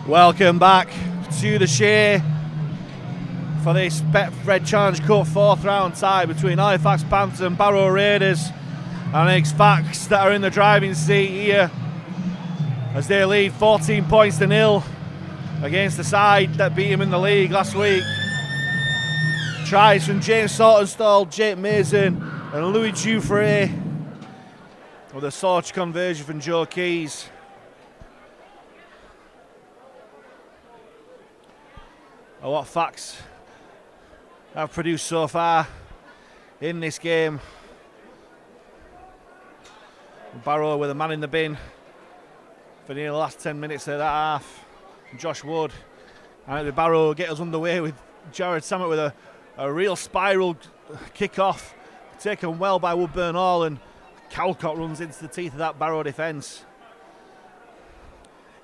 Welcome back to the Shay for this Betfred Challenge Cup 4th round tie between Halifax Panthers and Barrow Raiders. And it's facts that are in the driving seat here as they lead 14 points to 0 against the side that beat him in the league last week. Tries from James Saltonstall, Jake Mason and Louis Dufresne, with a sorted conversion from Joe Keys. What facts I've produced so far in this game. Barrow with a man in the bin for nearly the last 10 minutes of that half. Josh Wood. And the Barrow get us underway with Jared Samet with a real spiral kick-off, taken well by Woodburn Hall, and Calcott runs into the teeth of that Barrow defence.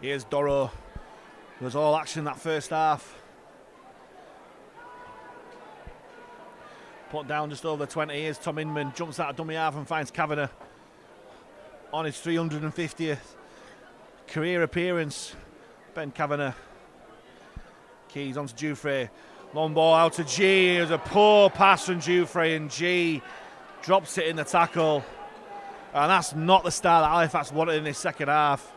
Here's Doro. There was all action in that first half. Put down just over 20 years. Tom Inman jumps out of dummy half and finds Kavanagh on his 350th career appearance. Ben Kavanagh. Keys onto Dufresne. Long ball out to G. It was a poor pass from Dufresne, and G drops it in the tackle. And that's not the start that Halifax wanted in this second half.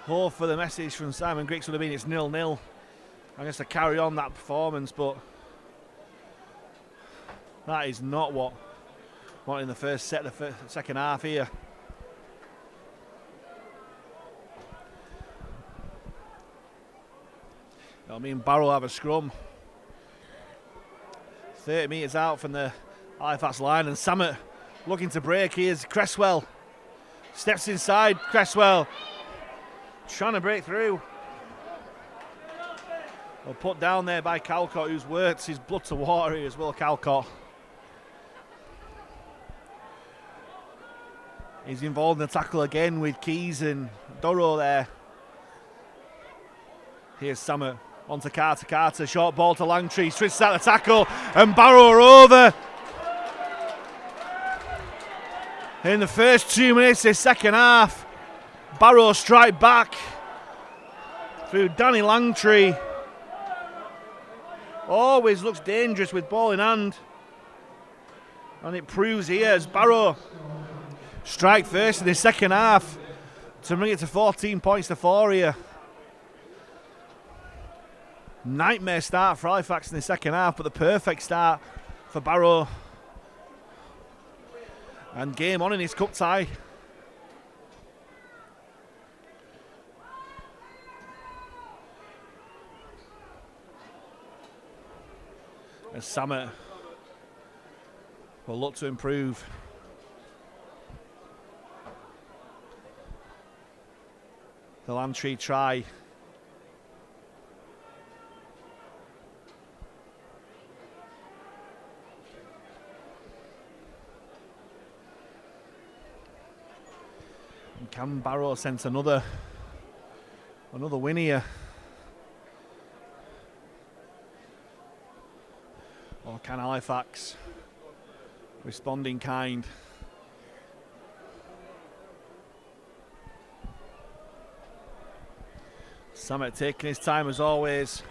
Hope for the message from Simon Griggs would have been it's 0-0. I guess to carry on that performance, but that is not what in the first set, the second half here. I mean, Barrow have a scrum 30 metres out from the Halifax line, and Samet looking to break. Here's Cresswell, steps inside. Cresswell trying to break through. Well, put down there by Calcott, who's worked his blood to water here as well. Calcott. He's involved in the tackle again with Keys and Doro there. Here's Samet onto Carter. Carter, short ball to Langtree, switches out the tackle, and Barrow are over. In the first 2 minutes of the second half, Barrow strike back through Danny Langtree. Always looks dangerous with ball in hand, and it proves here as Barrow strike first in the second half to bring it to 14 points to 4 here. Nightmare start for Halifax in the second half, but the perfect start for Barrow. And game on in his cup tie. As Samet will look to improve. The Langtree try. And can Barrow sense another win here? Or can Halifax respond in kind? Samet taking his time as always,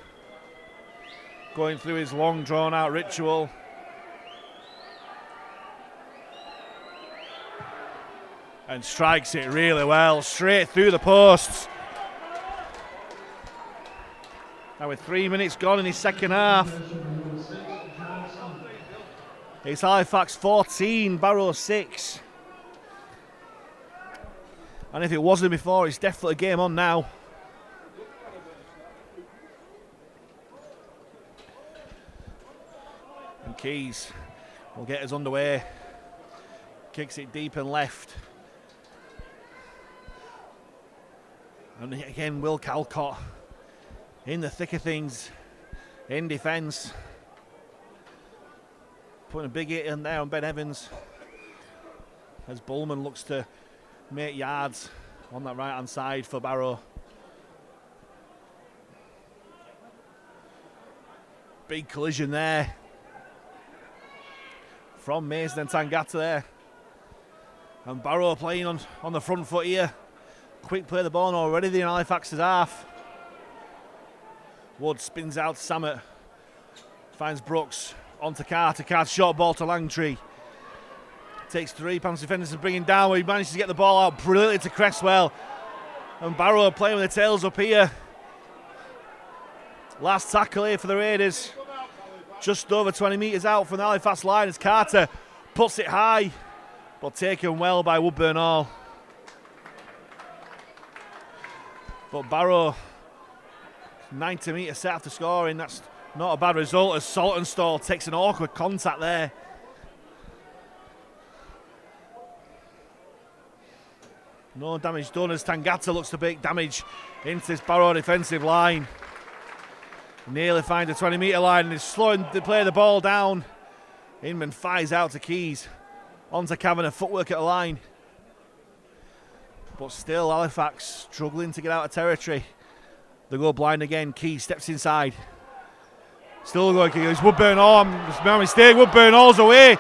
going through his long drawn out ritual. And strikes it really well, straight through the posts. Now with 3 minutes gone in his second half, It's Halifax 14, Barrow 6. And if it wasn't before, it's definitely a game on now. And Keys will get us underway. Kicks it deep and left. And again, Will Calcott in the thick of things in defence. Putting a big hit in there on Ben Evans as Bullman looks to make yards on that right hand side for Barrow. Big collision there from Mason and Tangata there. And Barrow playing on the front foot here. Quick play of the ball already in Halifax's half. Wood spins out to Samet. Finds Brooks onto Carter. Carter short ball to Langtree. Takes 3 Panthers defenders to bring him down. He manages to get the ball out brilliantly to Cresswell. And Barrow playing with the tails up here. Last tackle here for the Raiders. Just over 20 metres out from the Halifax line as Carter puts it high, but taken well by Woodburn Hall. But Barrow, 90 metres set after scoring. That's not a bad result as Saltonstall takes an awkward contact there. No damage done as Tangata looks to make damage into this Barrow defensive line. Nearly finds the 20 metre line and is slowing to play the ball down. Inman fires out to Keys. Onto Kavanagh, footwork at the line. But still Halifax struggling to get out of territory. They go blind again. Keys steps inside. Still going, it's Woodburn Hall. It's my mistake. Woodburn Hall's away.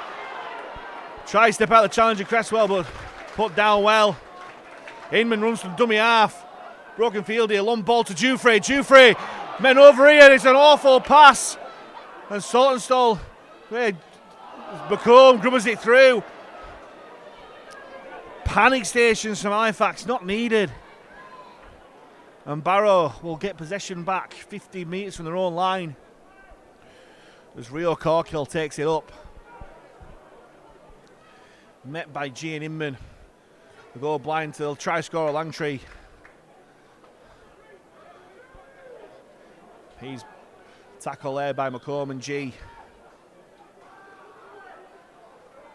Tries to step out the challenger Cresswell, but put down well. Inman runs from dummy half. Broken field here. Long ball to Jufrey. Jufrey, men over here. It's an awful pass. And Saltonstall, Bacombe grubbers it through. Panic stations from Halifax, not needed. And Barrow will get possession back 50 metres from their own line as Rio Corkill takes it up. Met by G and Inman. They go blind till try score a Langtree. He's tackled there by McComb and G.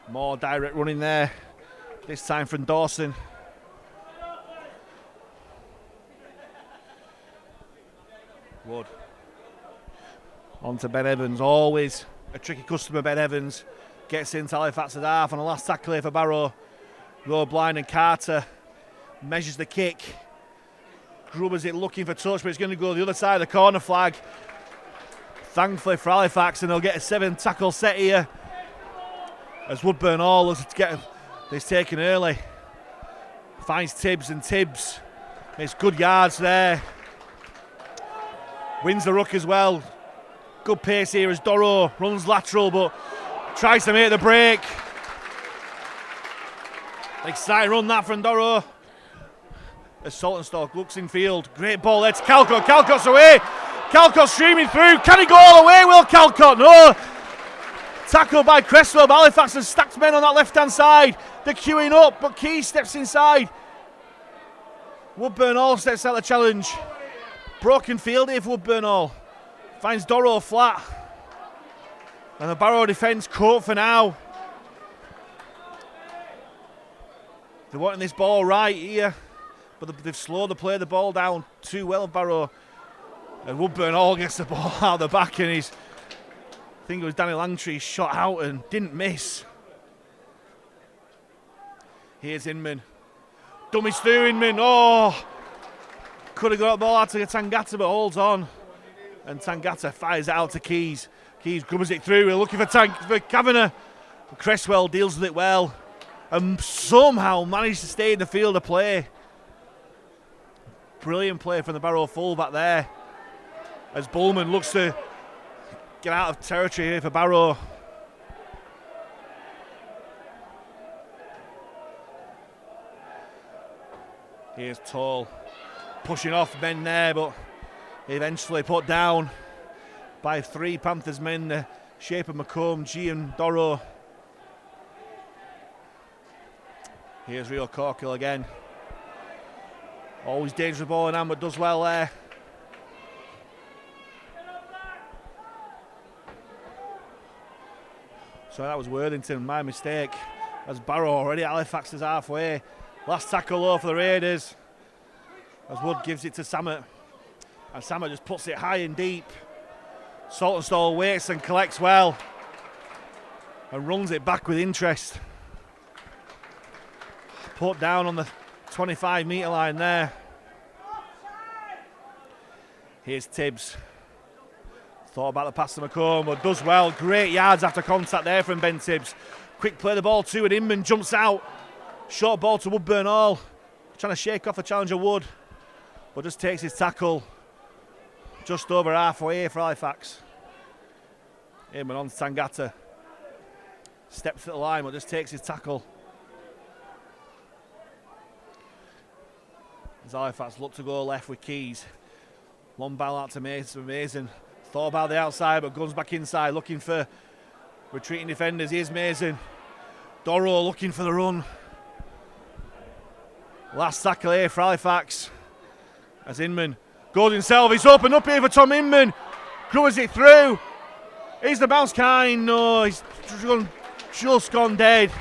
More direct running there. This time from Dawson. Wood. On to Ben Evans. Always a tricky customer, Ben Evans. Gets into Halifax's half on the last tackle here for Barrow. Go blind and Carter measures the kick. Grubbers it looking for touch, but it's going to go the other side of the corner flag. Thankfully for Halifax, and they'll get a 7 tackle set here. As Woodburn Hall looks to get this taken early. Finds Tibbs and Tibbs. It's good yards there. Wins the ruck as well. Good pace here as Doro runs lateral but tries to make the break. Exciting run that from Doro. As Saltonstall looks in field. Great ball there to Calcott. Calcott's away. Calcott streaming through. Can he go all the way? Will Calcott? No. Tackled by Cresswell. Halifax has stacked men on that left-hand side. They're queuing up, but Key steps inside. Woodburn Hall steps out the challenge. Broken field here for Woodburn Hall. Finds Doro flat. And the Barrow defence caught for now. They're wanting this ball right here, but they've slowed the play the ball down too well, Barrow. And Woodburn Hall gets the ball out the back, and I think it was Danny Langtree shot out and didn't miss. Here's Inman. Dummies through Inman. Oh! Could have got the ball out to Tangata, but holds on. And Tangata fires it out to Keys. Keys grubbers it through. We're looking for Kavanagh. Cresswell deals with it well. And somehow managed to stay in the field of play. Brilliant play from the Barrow fullback there. As Bullman looks to get out of territory here for Barrow. Here's Tall. Pushing off men there, but eventually put down by 3 Panthers men, the shape of Macomb, G and Doro. Here's Rio Corkill again. Always dangerous ball in hand, but does well there. So that was Worthington, my mistake. As Barrow already, Halifax is halfway. Last tackle low for the Raiders. As Wood gives it to Samet. And Samet just puts it high and deep. Saltonstall waits and collects well. And runs it back with interest. Put down on the 25-metre line there. Here's Tibbs. Thought about the pass to McComb, but does well. Great yards after contact there from Ben Tibbs. Quick play the ball to, and Inman jumps out. Short ball to Woodburn Hall. Trying to shake off the challenger Wood, but just takes his tackle just over halfway for Halifax. Inman on to Tangata. Steps at the line, but just takes his tackle. As Halifax look to go left with Keys. Long ball out to Mason. Thought about the outside, but goes back inside, looking for retreating defenders. Here's Mason. Doro looking for the run. Last tackle here for Halifax. As Inman goes himself. He's opened up here for Tom Inman. Grubbers it through. Is the bounce kind? No, he's just gone dead.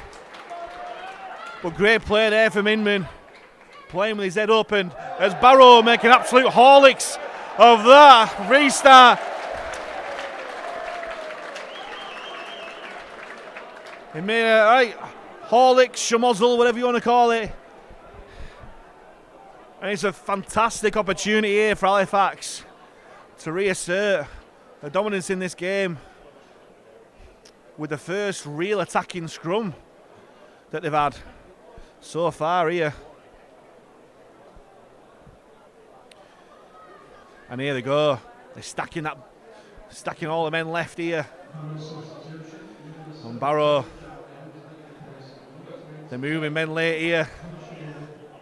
But great play there from Inman. Playing with his head open. As Barrow make an absolute Horlicks of that restart. He made a right Horlicks, Schmozzle, whatever you want to call it. And it's a fantastic opportunity here for Halifax to reassert the dominance in this game with the first real attacking scrum that they've had so far here. And here they go. They're stacking all the men left here. And Barrow, they're moving men late here.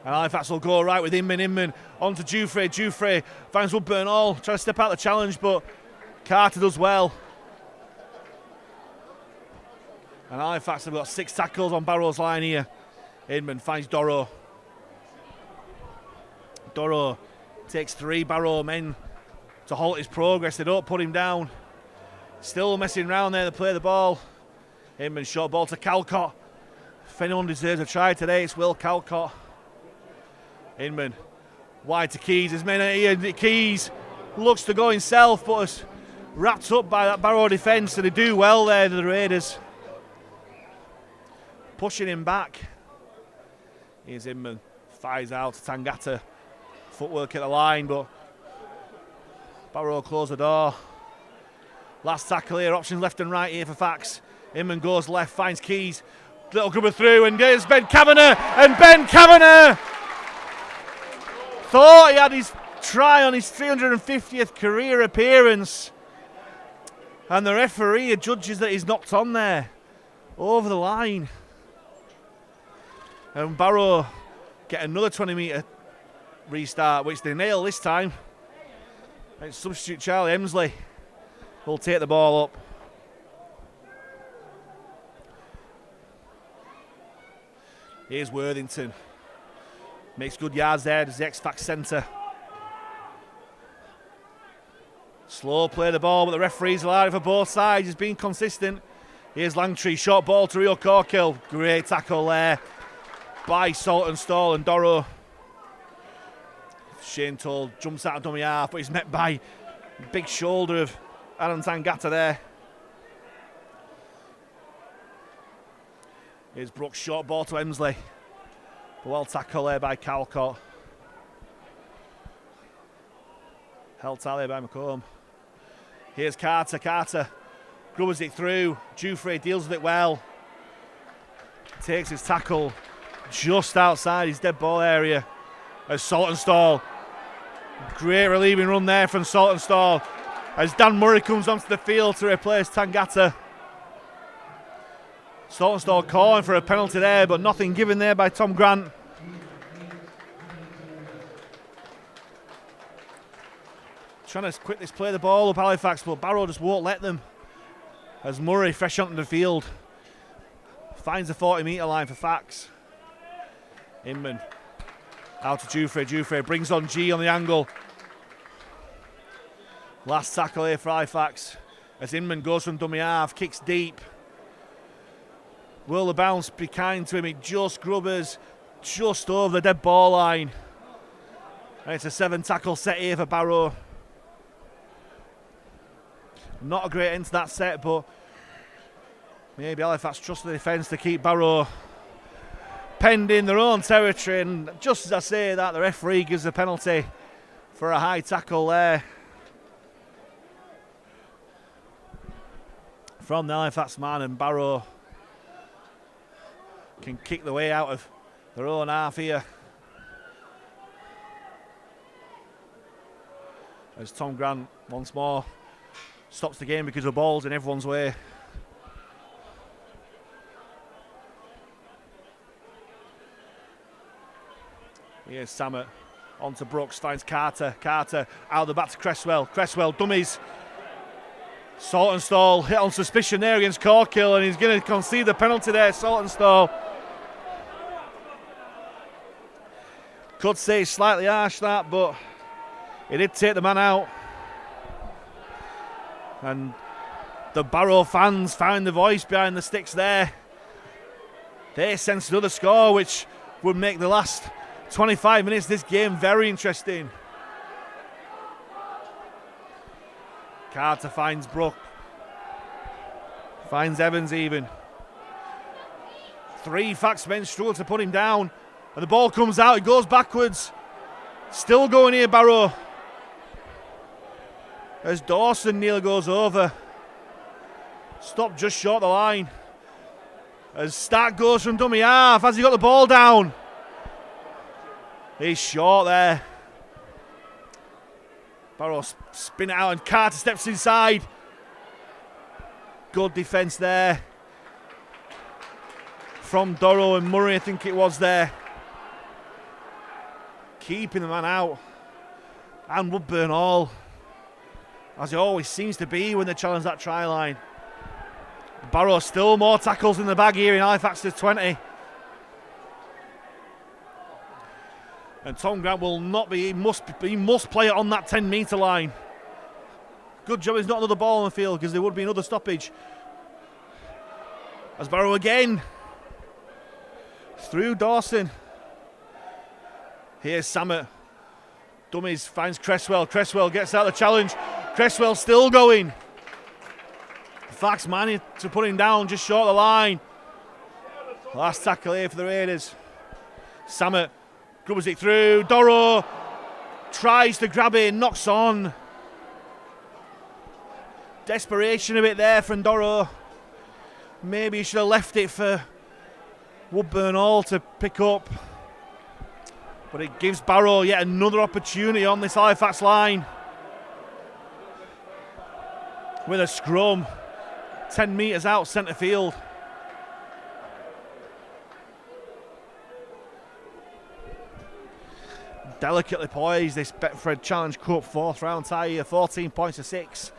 And Halifax will go right with Inman on to Jufrey finds Woodburn Hall, trying to step out the challenge, but Carter does well. And Halifax have got 6 tackles on Barrow's line here. Inman finds Doro. Doro takes 3 Barrow men to halt his progress. They don't put him down. Still messing around there to play the ball. Inman short ball to Calcott. If anyone deserves a try today, it's Will Calcott. Inman wide to Keys. His men are here. Keys looks to go himself, but is wrapped up by that Barrow defence, and they do well there, the Raiders. Pushing him back. Here's Inman. Fires out to Tangata. Footwork at the line, but Barrow close the door. Last tackle here. Options left and right here for Fax. Inman goes left, finds Keys. Little grubber through, and there's Ben Kavanagh. And Ben Kavanagh thought he had his try on his 350th career appearance, and the referee judges that he's knocked on there over the line. And Barrow get another 20-metre restart, which they nail this time. And substitute Charlie Emsley will take the ball up. Here's Worthington. Makes good yards there as the X-Fax centre. Slow play the ball, but the referee's allowed it for both sides. He's been consistent. Here's Langtree, short ball to Rio Corkill. Great tackle there by Saltonstall and Doro. Shane Toll jumps out of dummy half, but he's met by the big shoulder of Adam Tangata there. Here's Brooks, short ball to Emsley. Well tackled there by Calcott. Held tally by McComb. Here's Carter. Carter grubbers it through. Jufrey deals with it well. Takes his tackle just outside his dead ball area. As Saltonstall. Great relieving run there from Saltonstall. As Dan Murray comes onto the field to replace Tangata. Saltonstall calling for a penalty there, but nothing given there by Tom Grant. Trying to quickly play the ball up Halifax, but Barrow just won't let them. As Murray, fresh onto the field, finds the 40-metre line for Fax. Inman out to Jufre. Jufre brings on G on the angle. Last tackle here for Halifax as Inman goes from dummy half, kicks deep. Will the bounce be kind to him? It just grubbers just over the dead ball line. And it's a 7 tackle set here for Barrow. Not a great end to that set, but maybe Halifax trust the defence to keep Barrow penned in their own territory. And just as I say that, the referee gives a penalty for a high tackle there from the Halifax man, and Barrow can kick the way out of their own half here. As Tom Grant once more stops the game because the ball's in everyone's way. Here's Samet on to Brooks, finds Carter. Carter out the back to Cresswell. Cresswell dummies. Saltonstall hit on suspicion there against Corkill, and he's going to concede the penalty there, Saltonstall. Could say slightly harsh that, but he did take the man out. And the Barrow fans found the voice behind the sticks there. They sensed another score, which would make the last 25 minutes of this game very interesting. Carter finds Brook. Finds Evans even. 3 Fax men struggle to put him down. And the ball comes out, it goes backwards. Still going here, Barrow. As Dawson nearly goes over. Stopped just short of the line. As Stark goes from dummy half. Has he got the ball down? He's short there. Barrow spin it out and Carter steps inside. Good defence there from Doro and Murray, I think it was there. Keeping the man out. And Woodburn all, as he always seems to be when they challenge that try line. Barrow still more tackles in the bag here in Halifax's 20. And Tom Grant will not be, he must play it on that 10-metre line. Good job there's not another ball on the field, because there would be another stoppage. As Barrow again through Dawson. Here's Samet. Dummies finds Cresswell. Cresswell gets out the challenge. Cresswell still going. Fax managed to put him down just short of the line. Last tackle here for the Raiders. Samet grubbers it through. Doro tries to grab it, knocks on. Desperation a bit there from Doro. Maybe he should have left it for Woodburn Hall to pick up. But it gives Barrow yet another opportunity on this Halifax line. With a scrum 10 metres out centre field. Delicately poised, this Betfred Challenge Cup 4th round tie here, 14 points to 6.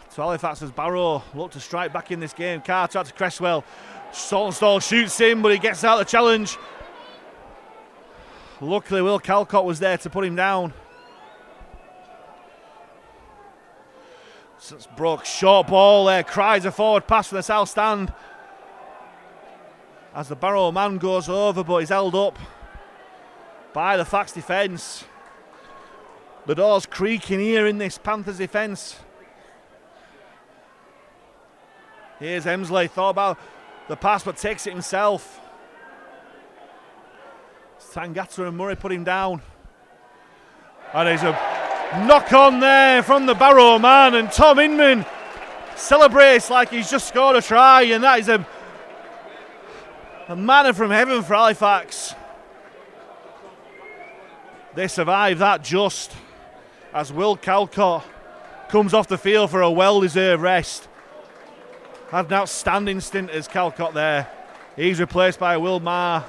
So Halifax as Barrow look to strike back in this game. Carter out to Cresswell. Saltonstall shoots him, but he gets out the challenge. Luckily Will Calcott was there to put him down. So it's Brooks, short ball there, cries a forward pass from the south stand. As the Barrow man goes over, but he's held up by the Fax defence. The door's creaking here in this Panthers defence. Here's Emsley, thought about the pass but takes it himself. Tangata and Murray put him down. And there's a knock on there from the Barrow man, and Tom Inman celebrates like he's just scored a try, and that is a manna from heaven for Halifax. They survive that just as Will Calcott comes off the field for a well-deserved rest. Had an outstanding stint as Calcott there. He's replaced by Will Marr.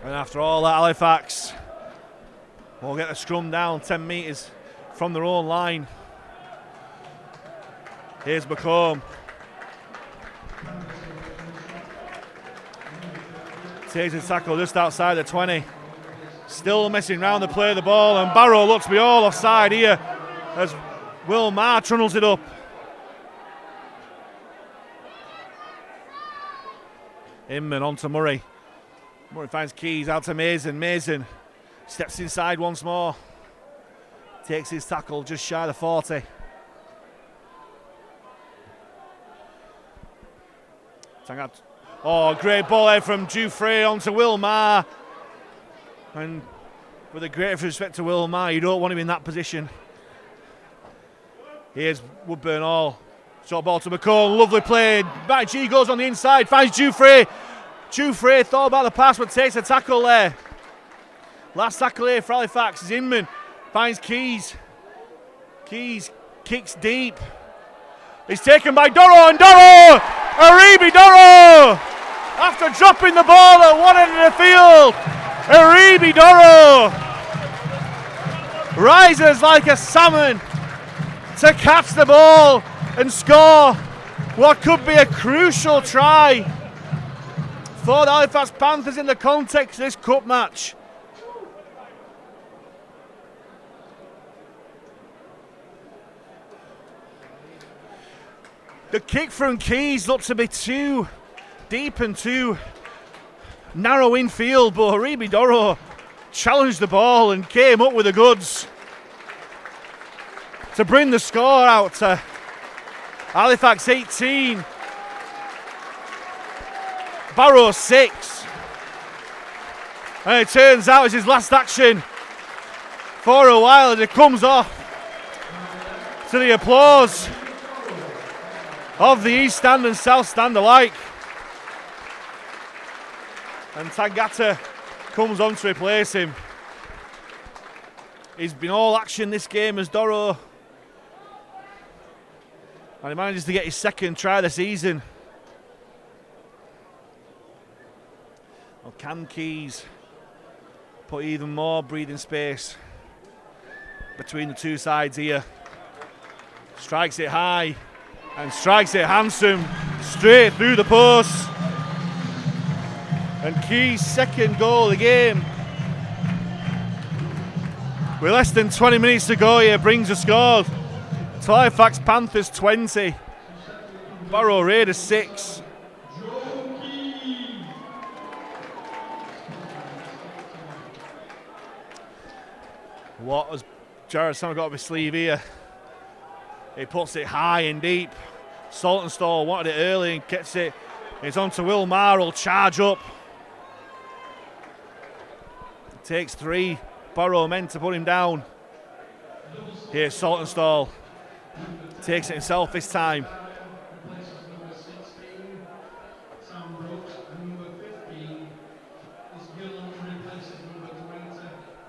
And after all that, Halifax will get the scrum down 10 metres from their own line. Here's McComb. Takes his tackle just outside the 20. Still messing around the play of the ball, and Barrow looks to be all offside here as Will Maher tunnels it up. Inman onto Murray. Murray finds Keys out to Mason. Mason steps inside once more. Takes his tackle just shy of the 40. Oh, great ball there from Dufresne onto Will Maher. And with a great respect to Will Maher, you don't want him in that position. Here's Woodburn Hall. Short ball to McCall, lovely play. Back G goes on the inside, finds Dufresne. Dufresne thought about the pass but takes a tackle there. Last tackle here for Halifax is Inman. Finds Keys. Keys kicks deep. He's taken by Doro, and Doro! Aribi Doro! After dropping the ball at one end of the field, Aribi Doro rises like a salmon to catch the ball and score what could be a crucial try for the Halifax Panthers in the context of this cup match. The kick from Keys looked to be too deep and too narrow infield, but Aribi Doro challenged the ball and came up with the goods to bring the score out to Halifax 18, Barrow 6. And it turns out it's his last action for a while as it comes off to the applause of the East Stand and South Stand alike. And Tangata comes on to replace him. He's been all action this game as Doro, and he manages to get his second try of the season. Well, can Keys put even more breathing space between the two sides here? Strikes it high and strikes it handsome straight through the post. And Keys' second goal of the game. With less than 20 minutes to go here, brings the score to Halifax Panthers 20, Barrow Raiders 6. What has Jared Summer got up his sleeve here? He puts it high and deep. Saltonstall wanted it early and gets it. It's on to Will Maher, will charge up. It takes 3 Barrow men to put him down. Here's Saltonstall. Takes it himself this time.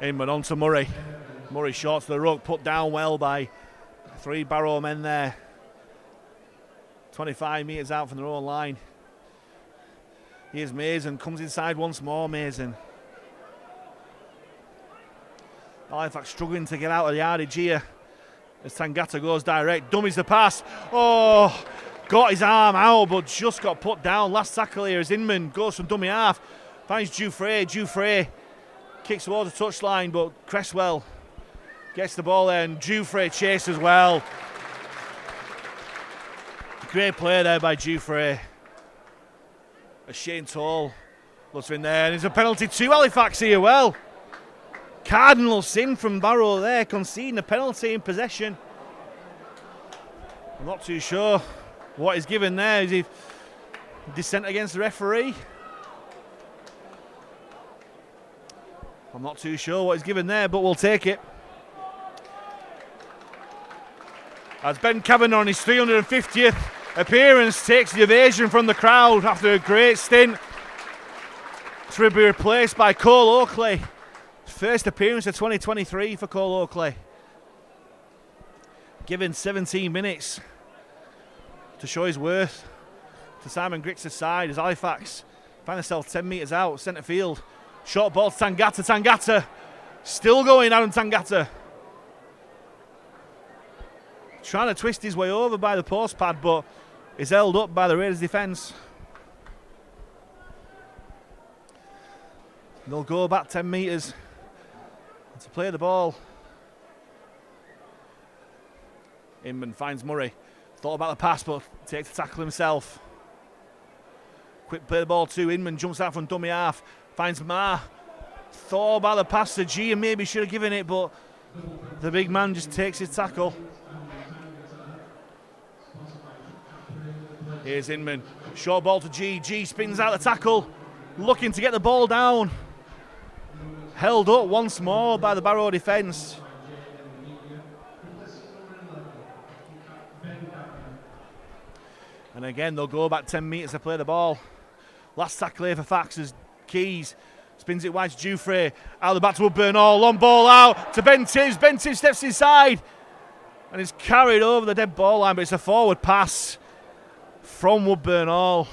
Inman on to Murray. Murray short to the ruck, put down well by 3 Barrow men there. 25 metres out from their own line. Here's Mason, comes inside once more, Mason. Halifax struggling to get out of the yardage here as Tangata goes direct, dummies the pass. Oh, got his arm out but just got put down. Last tackle here as Inman goes from dummy half, finds Dufresne. Dufresne kicks towards the touchline, but Cresswell gets the ball there and Dufresne chases well. Great play there by Dufresne. As Shane Toll looks in there, and there's a penalty to Halifax here. Well, cardinal sin from Barrow there, conceding a penalty in possession. I'm not too sure what he's given there. Is he dissent against the referee? I'm not too sure what he's given there, but we'll take it. As Ben Kavanagh on his 350th appearance takes the ovation from the crowd after a great stint to be replaced by Cole Oakley. First appearance of 2023 for Cole Oakley. Given 17 minutes to show his worth to Simon Griggs' side as Halifax find themselves 10 metres out, centre field. Short ball to Tangata. Tangata still going, Aaron Tangata. Trying to twist his way over by the post pad, but is held up by the Raiders defence. They'll go back 10 metres to play the ball. Inman finds Murray. Thought about the pass, but takes the tackle himself. Quick play the ball to Inman, jumps out from dummy half, finds Ma. Thought about the pass to G and maybe should have given it, but the big man just takes his tackle. Here's Inman. Short ball to G. G spins out the tackle, looking to get the ball down. Held up once more by the Barrow defence. And again, they'll go back 10 metres to play the ball. Last tackle here for Fax as Keys spins it wide to Jufrey. Out the back to Woodburn-Hall. Long ball out to Ben Tibbs. Ben Tibbs steps inside and is carried over the dead ball line, but it's a forward pass from Woodburn-Hall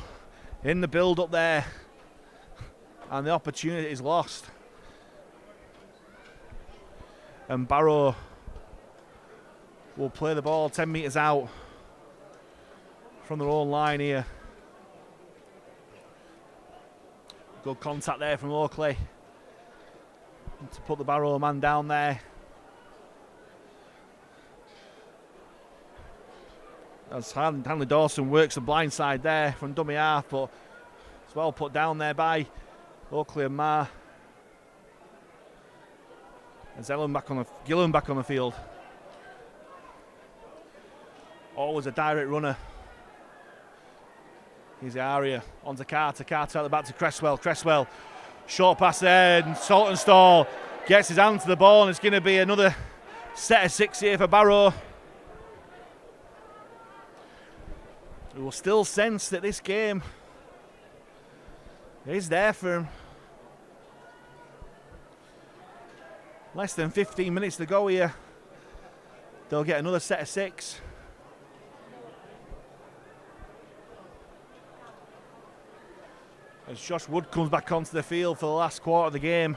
in the build up there. And the opportunity is lost. And Barrow will play the ball 10 metres out from their own line here. Good contact there from Oakley to put the Barrow man down there. As Hanley Dawson works the blind side there from dummy half, but it's well put down there by Oakley and Ma. And Gillen back on the field. Always a direct runner. Here's the area onto Carter. Carter out the back to Cresswell. Cresswell, short pass there, and Saltonstall gets his hand to the ball, and it's going to be another set of 6 here for Barrow. We will still sense that this game is there for him. Less than 15 minutes to go here. They'll get another set of 6. As Josh Wood comes back onto the field for the last quarter of the game.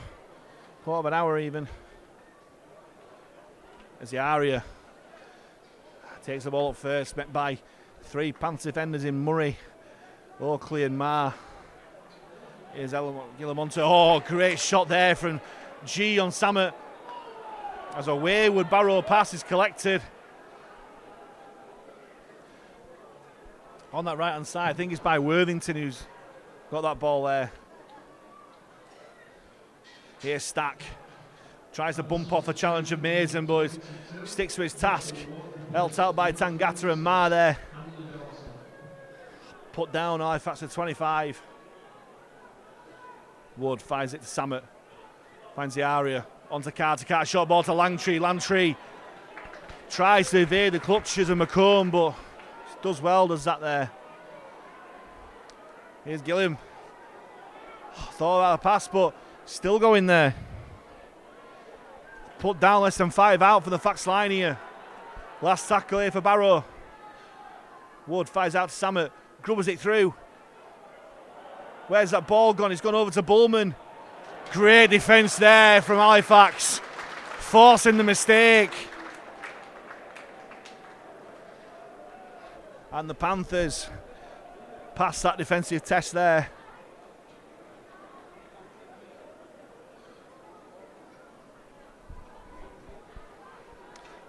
Quarter of an hour even. As the area takes the ball up first, met by 3 Panther defenders in Murray, Oakley and Ma. Here's Guillemonte. Oh, great shot there from G on Samet. As a wayward Barrow pass is collected. On that right hand side, I think it's by Worthington who's got that ball there. Here's Stack. Tries to bump off the challenge of Mason, but sticks to his task. Helped out by Tangata and Ma there. Put down Halifax at 25. Wood finds it to Samet. Finds the area. Onto Carter. Carter short ball to Langtree. Langtree tries to evade the clutches of McComb, but does well, does that there. Here's Gilliam. Thought about a pass, but still going there. Put down less than 5 out for the Fax line here. Last tackle here for Barrow. Wood fires out to Samet. Grubbers it through. Where's that ball gone? It's gone over to Bullman. Great defence there from Halifax, forcing the mistake. And the Panthers pass that defensive test there.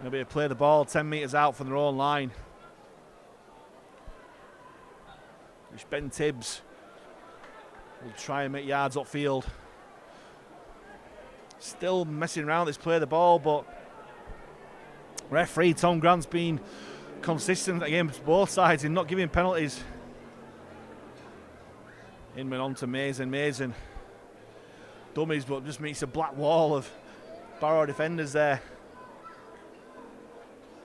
They'll be able to play the ball 10 metres out from their own line. Which Ben Tibbs will try and make yards upfield. Still messing around this play the ball, but referee Tom Grant's been consistent against both sides in not giving penalties. Inman on to Mason. Mason dummies, but just meets a black wall of Barrow defenders there.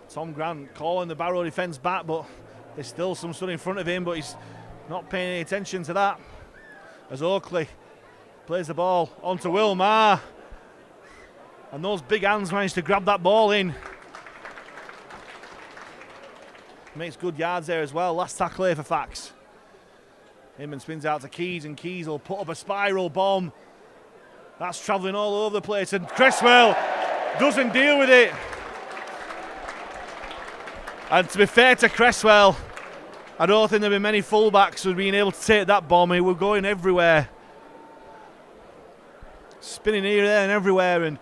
Tom Grant calling the Barrow defence back, but there's still some stood in front of him, but he's not paying any attention to that. As Oakley plays the ball onto Will Ma. And those big hands managed to grab that ball in. Makes good yards there as well. Last tackle here for Fax. Inman spins out to Keys, and Keys will put up a spiral bomb. That's travelling all over the place, and Cresswell doesn't deal with it. And to be fair to Cresswell, I don't think there'll be many fullbacks who've been able to take that bomb. He was going everywhere. spinning here, there and everywhere, and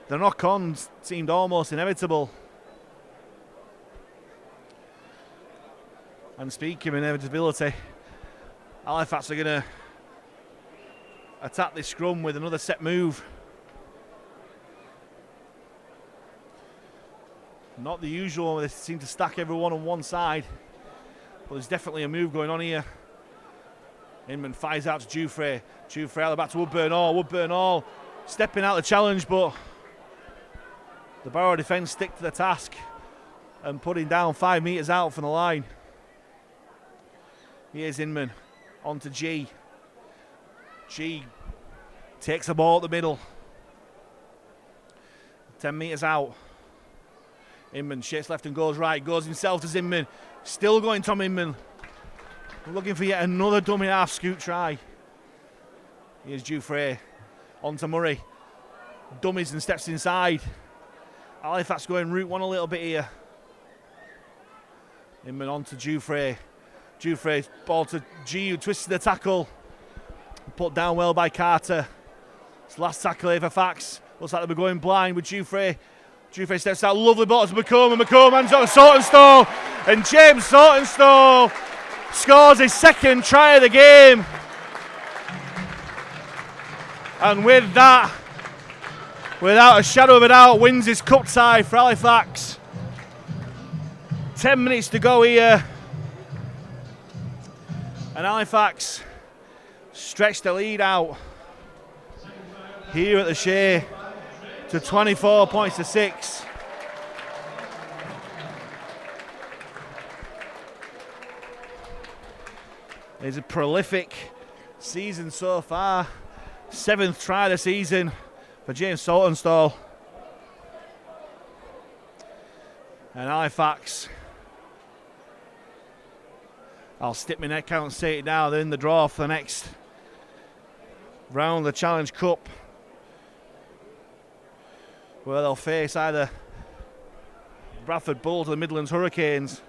the knock-on seemed almost inevitable. And speaking of inevitability, Halifax are going to attack this scrum with another set move. Not the usual, they seem to stack everyone on one side, but there's definitely a move going on here. Inman fires out to Jufrey. Jufrey out the back to Woodburn Hall. Woodburn Hall stepping out the challenge, but the Barrow defence stick to the task and putting down 5 metres out from the line. Here's Inman on to G. G takes the ball at the middle. 10 metres out. Inman shakes left and goes right. Goes himself to Zinman. Still going Tom Inman. Looking for yet another dummy half scoot try. Here's Jufrey. On to Murray. Dummies and steps inside. Halifax going route one a little bit here. Inman on to Jufrey. Jufrey ball to G, who twisted the tackle. Put down well by Carter. It's last tackle here for Fax. Looks like they'll be going blind with Jufrey. Jufrey steps out, lovely ball to McComb, and McComb hands out to Sortenstall. And James Sortenstall scores his second try of the game. And with that, without a shadow of a doubt, wins his cup tie for Halifax. 10 minutes to go here. And Halifax stretched the lead out here at the Shay to 24 points to 6. It's a prolific season so far. 7th try of the season for James Sortenstall. And Halifax, I'll stick my neck out and say it now, they're in the draw for the next round of the Challenge Cup, where they'll face either Bradford Bulls or the Midlands Hurricanes.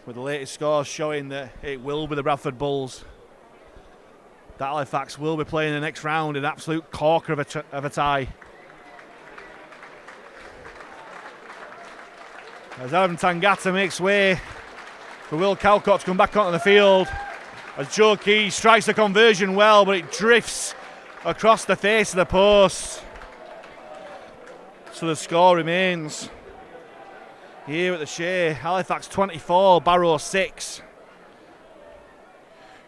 With the latest scores showing that it will be the Bradford Bulls. That Halifax will be playing the next round in absolute corker of a tie. As Adam Tangata makes way for Will Calcott to come back onto the field. As Joe Key strikes the conversion well, but it drifts across the face of the post. So the score remains here at the Shay. Halifax 24, Barrow 6.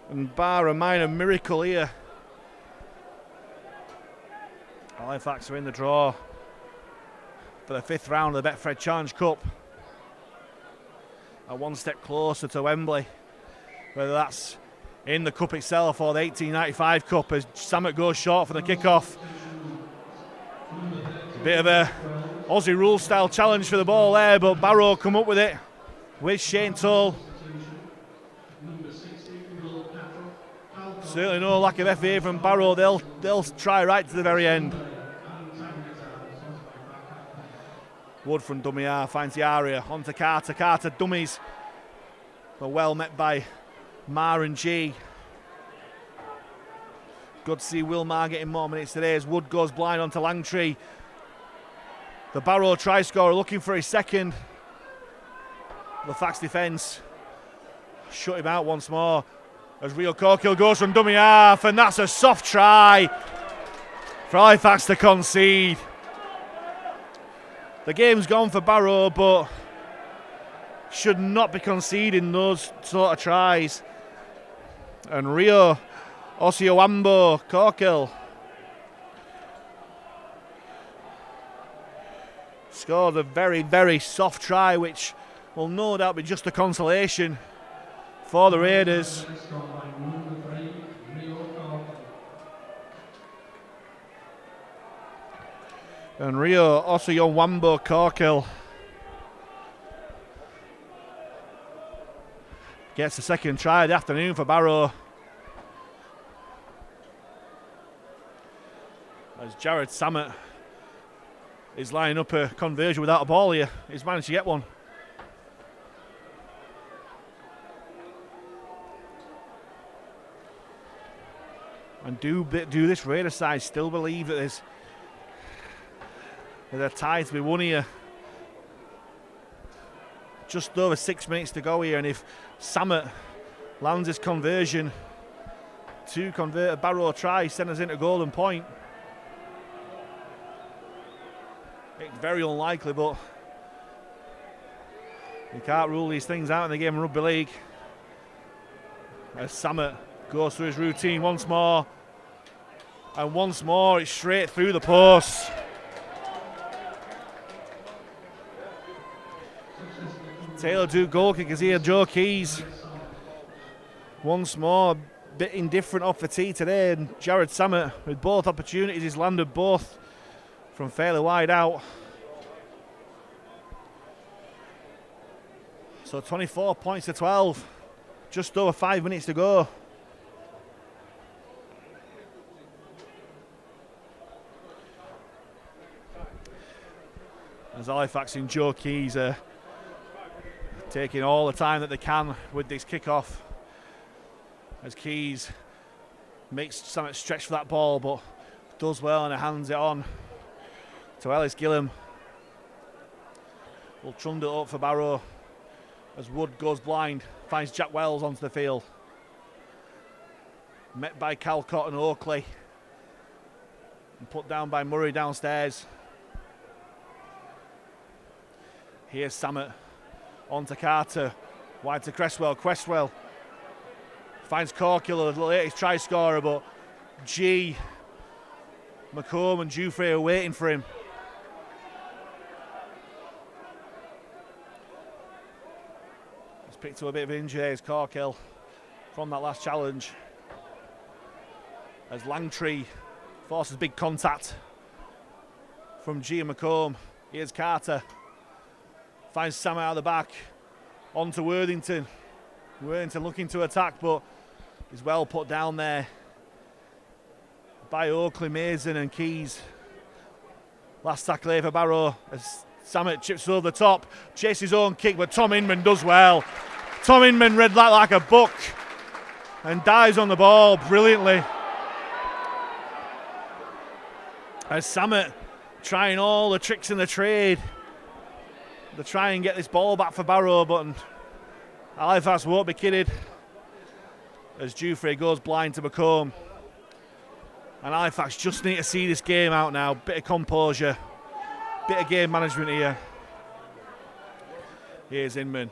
And bar a minor miracle here, Halifax are in the draw for the 5th round of the Betfred Challenge Cup. A one step closer to Wembley, whether that's in the cup itself or the 1895 Cup, as Samet goes short for the kick-off. A bit of a Aussie rule style challenge for the ball there, but Barrow come up with it with Shane Toll. Certainly no lack of FA from Barrow. They'll try right to the very end. Wood from dummy half finds the area. On to Carter. Carter dummies, but well met by Mar and G. Good to see Will Mar getting more minutes today as Wood goes blind onto Langtree. The Barrow try scorer looking for his second. The Fax defence shut him out once more as Rio Corkill goes from dummy half, and that's a soft try for Halifax to concede. The game's gone for Barrow, but should not be conceding those sort of tries. And Rio Osiowambo Corkill scored a very, very soft try, which will no doubt be just a consolation for the Raiders. And Rio Osiowambo Corkill gets the second try of the afternoon for Barrow. As Jared Samet is lining up a conversion without a ball here. He's managed to get one. And do this Raider side still believe that there's a tie to be won here? Just over 6 minutes to go here, and if Samet lands his conversion to convert a Barrow try, send us into golden point. It's very unlikely, but you can't rule these things out in the game of rugby league. As Samet goes through his routine once more, and once more it's straight through the post. Taylor do goal kickers here, Joe Keys. Once more, a bit indifferent off the tee today, and Jared Samet with both opportunities, he's landed both from fairly wide out. So 24 points to 12, just over 5 minutes to go. As Halifax and Joe Keys are taking all the time that they can with this kickoff. As Keys makes Samet stretch for that ball, but does well and hands it on to Ellis Gillum. Will trundle it up for Barrow as Wood goes blind, finds Jack Wells onto the field. Met by Calcott and Oakley, and put down by Murray downstairs. Here's Samet on to Carter, wide to Cresswell. Cresswell finds Corkilla, the latest try scorer, but G, McComb and Jufrey are waiting for him. He's picked up a bit of injury as Corkill from that last challenge. As Langtree forces big contact from G and McComb. Here's Carter. Finds Sam out of the back, on to Worthington. Worthington looking to attack, but he's well put down there by Oakley, Mason and Keys. Last tackle here for Barrow as Samet chips over the top, chases his own kick, but Tom Inman does well. Tom Inman read that like a book and dives on the ball brilliantly. As Samet trying all the tricks in the trade to try and get this ball back for Barrow, but Halifax won't be kidded as Jufrey goes blind to McComb. And Halifax just need to see this game out now. Bit of composure, bit of game management here. Here's Inman,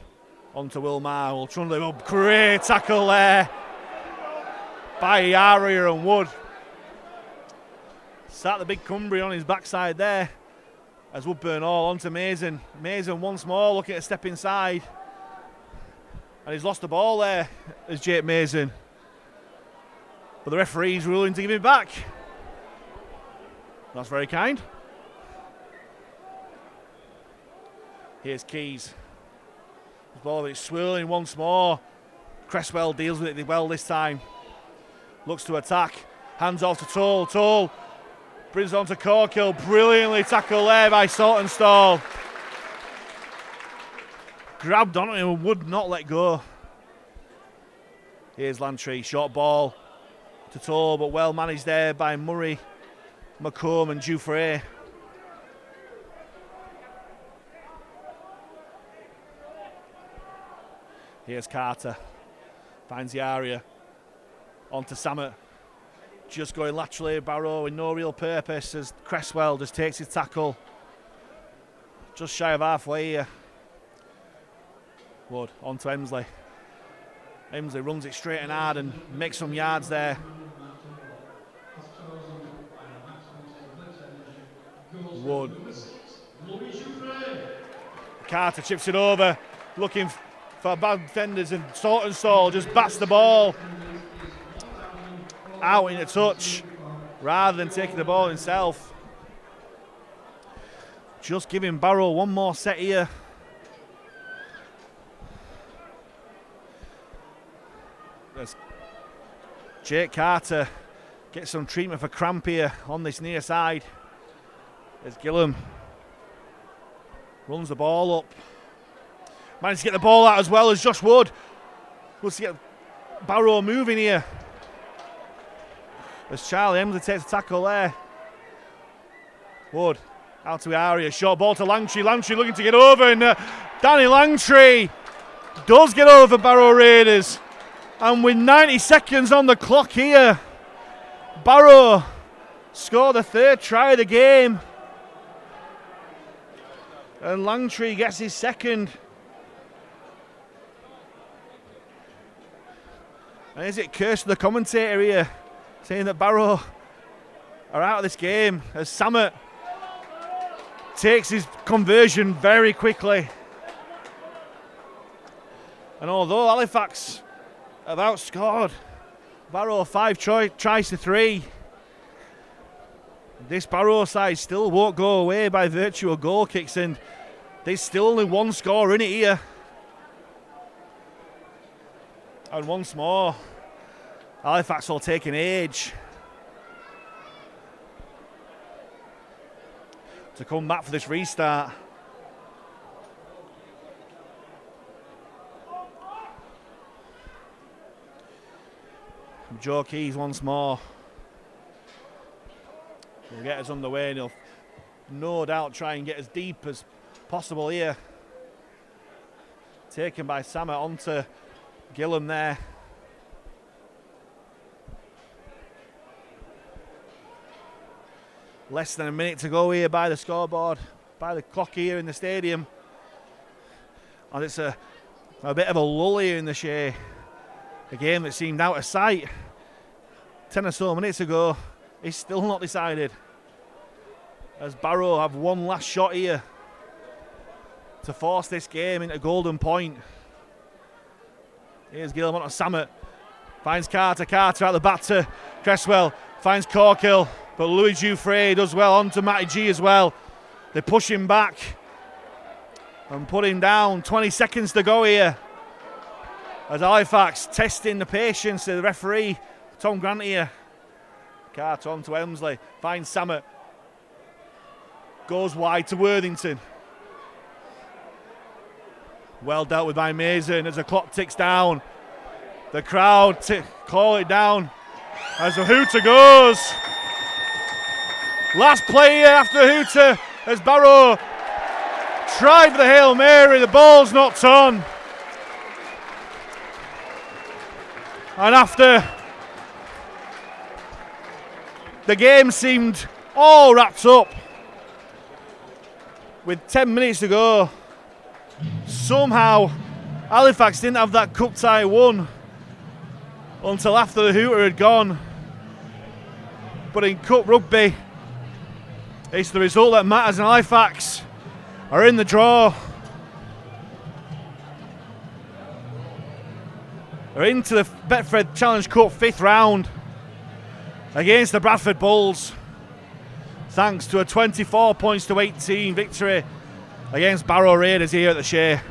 on to Wilmar, will trundle him up. Great tackle there by Yaria and Wood. Sat the big Cumbria on his backside there as Woodburn all onto Mason. Mason once more looking to step inside. And he's lost the ball there as Jake Mason. But the referee's ruling to give it back. That's very kind. Here's Keys. The ball is swirling once more. Cresswell deals with it well this time. Looks to attack. Hands off to Toll. Toll brings on to Corkill. Brilliantly tackled there by Saltonstall. Grabbed on him and would not let go. Here's Lantry. Short ball to Toll, but well managed there by Murray, McComb and Jufrey. Here's Carter. Finds the area. On to Samet. Just going laterally, Barrow with no real purpose as Cresswell just takes his tackle. Just shy of halfway here. Wood on to Emsley. Emsley runs it straight and hard and makes some yards there. Wood. Carter chips it over, looking for bad defenders, and Saltonstall just bats the ball out in a touch rather than taking the ball himself. Just giving Barrow one more set here. As Jake Carter gets some treatment for cramp here on this near side. As Gillum Runs the ball up. Managed to get the ball out as well as Josh Wood. Wants to get Barrow moving here. As Charlie Emsley takes a tackle there. Wood out to the area. Short ball to Langtree. Langtree looking to get over. And Danny Langtree does get over Barrow Raiders. And with 90 seconds on the clock here, Barrow scored the third try of the game. And Langtree gets his second. And is it cursed to the commentator here, saying that Barrow are out of this game as Samet takes his conversion very quickly. And although Halifax have outscored Barrow 5 tries to 3, this Barrow side still won't go away by virtue of goal kicks, and there's still only one score in it here. And once more, Halifax will take an age to come back for this restart. Joe Keys once more. He'll get us underway and he'll no doubt try and get as deep as possible here. Taken by Samet onto Gillum there. Less than a minute to go here by the scoreboard, by the clock here in the stadium. And it's a bit of a lull here in the Shay. A game that seemed out of sight 10 or so minutes ago is still not decided. As Barrow have one last shot here to force this game into golden point. Here's Gillum onto Samet. Finds Carter. Carter out the back to Cresswell. Finds Corkill. But Louis Jouffre does well onto Matty G as well. They push him back and put him down. 20 seconds to go here. As Halifax testing the patience of the referee, Tom Grant here. Carter on to Emsley. Finds Samet. Goes wide to Worthington. Well dealt with by Mason as the clock ticks down. The crowd call it down as the hooter goes. Last play here after the hooter as Barrow tried for the Hail Mary. The ball's not on. And after the game seemed all wrapped up with 10 minutes to go, somehow Halifax didn't have that cup tie won until after the hooter had gone. But in cup rugby, it's the result that matters, and Halifax are in the draw. They're into the Betfred Challenge Cup 5th round against the Bradford Bulls, thanks to a 24 points to 18 victory against Barrow Raiders here at the Shay.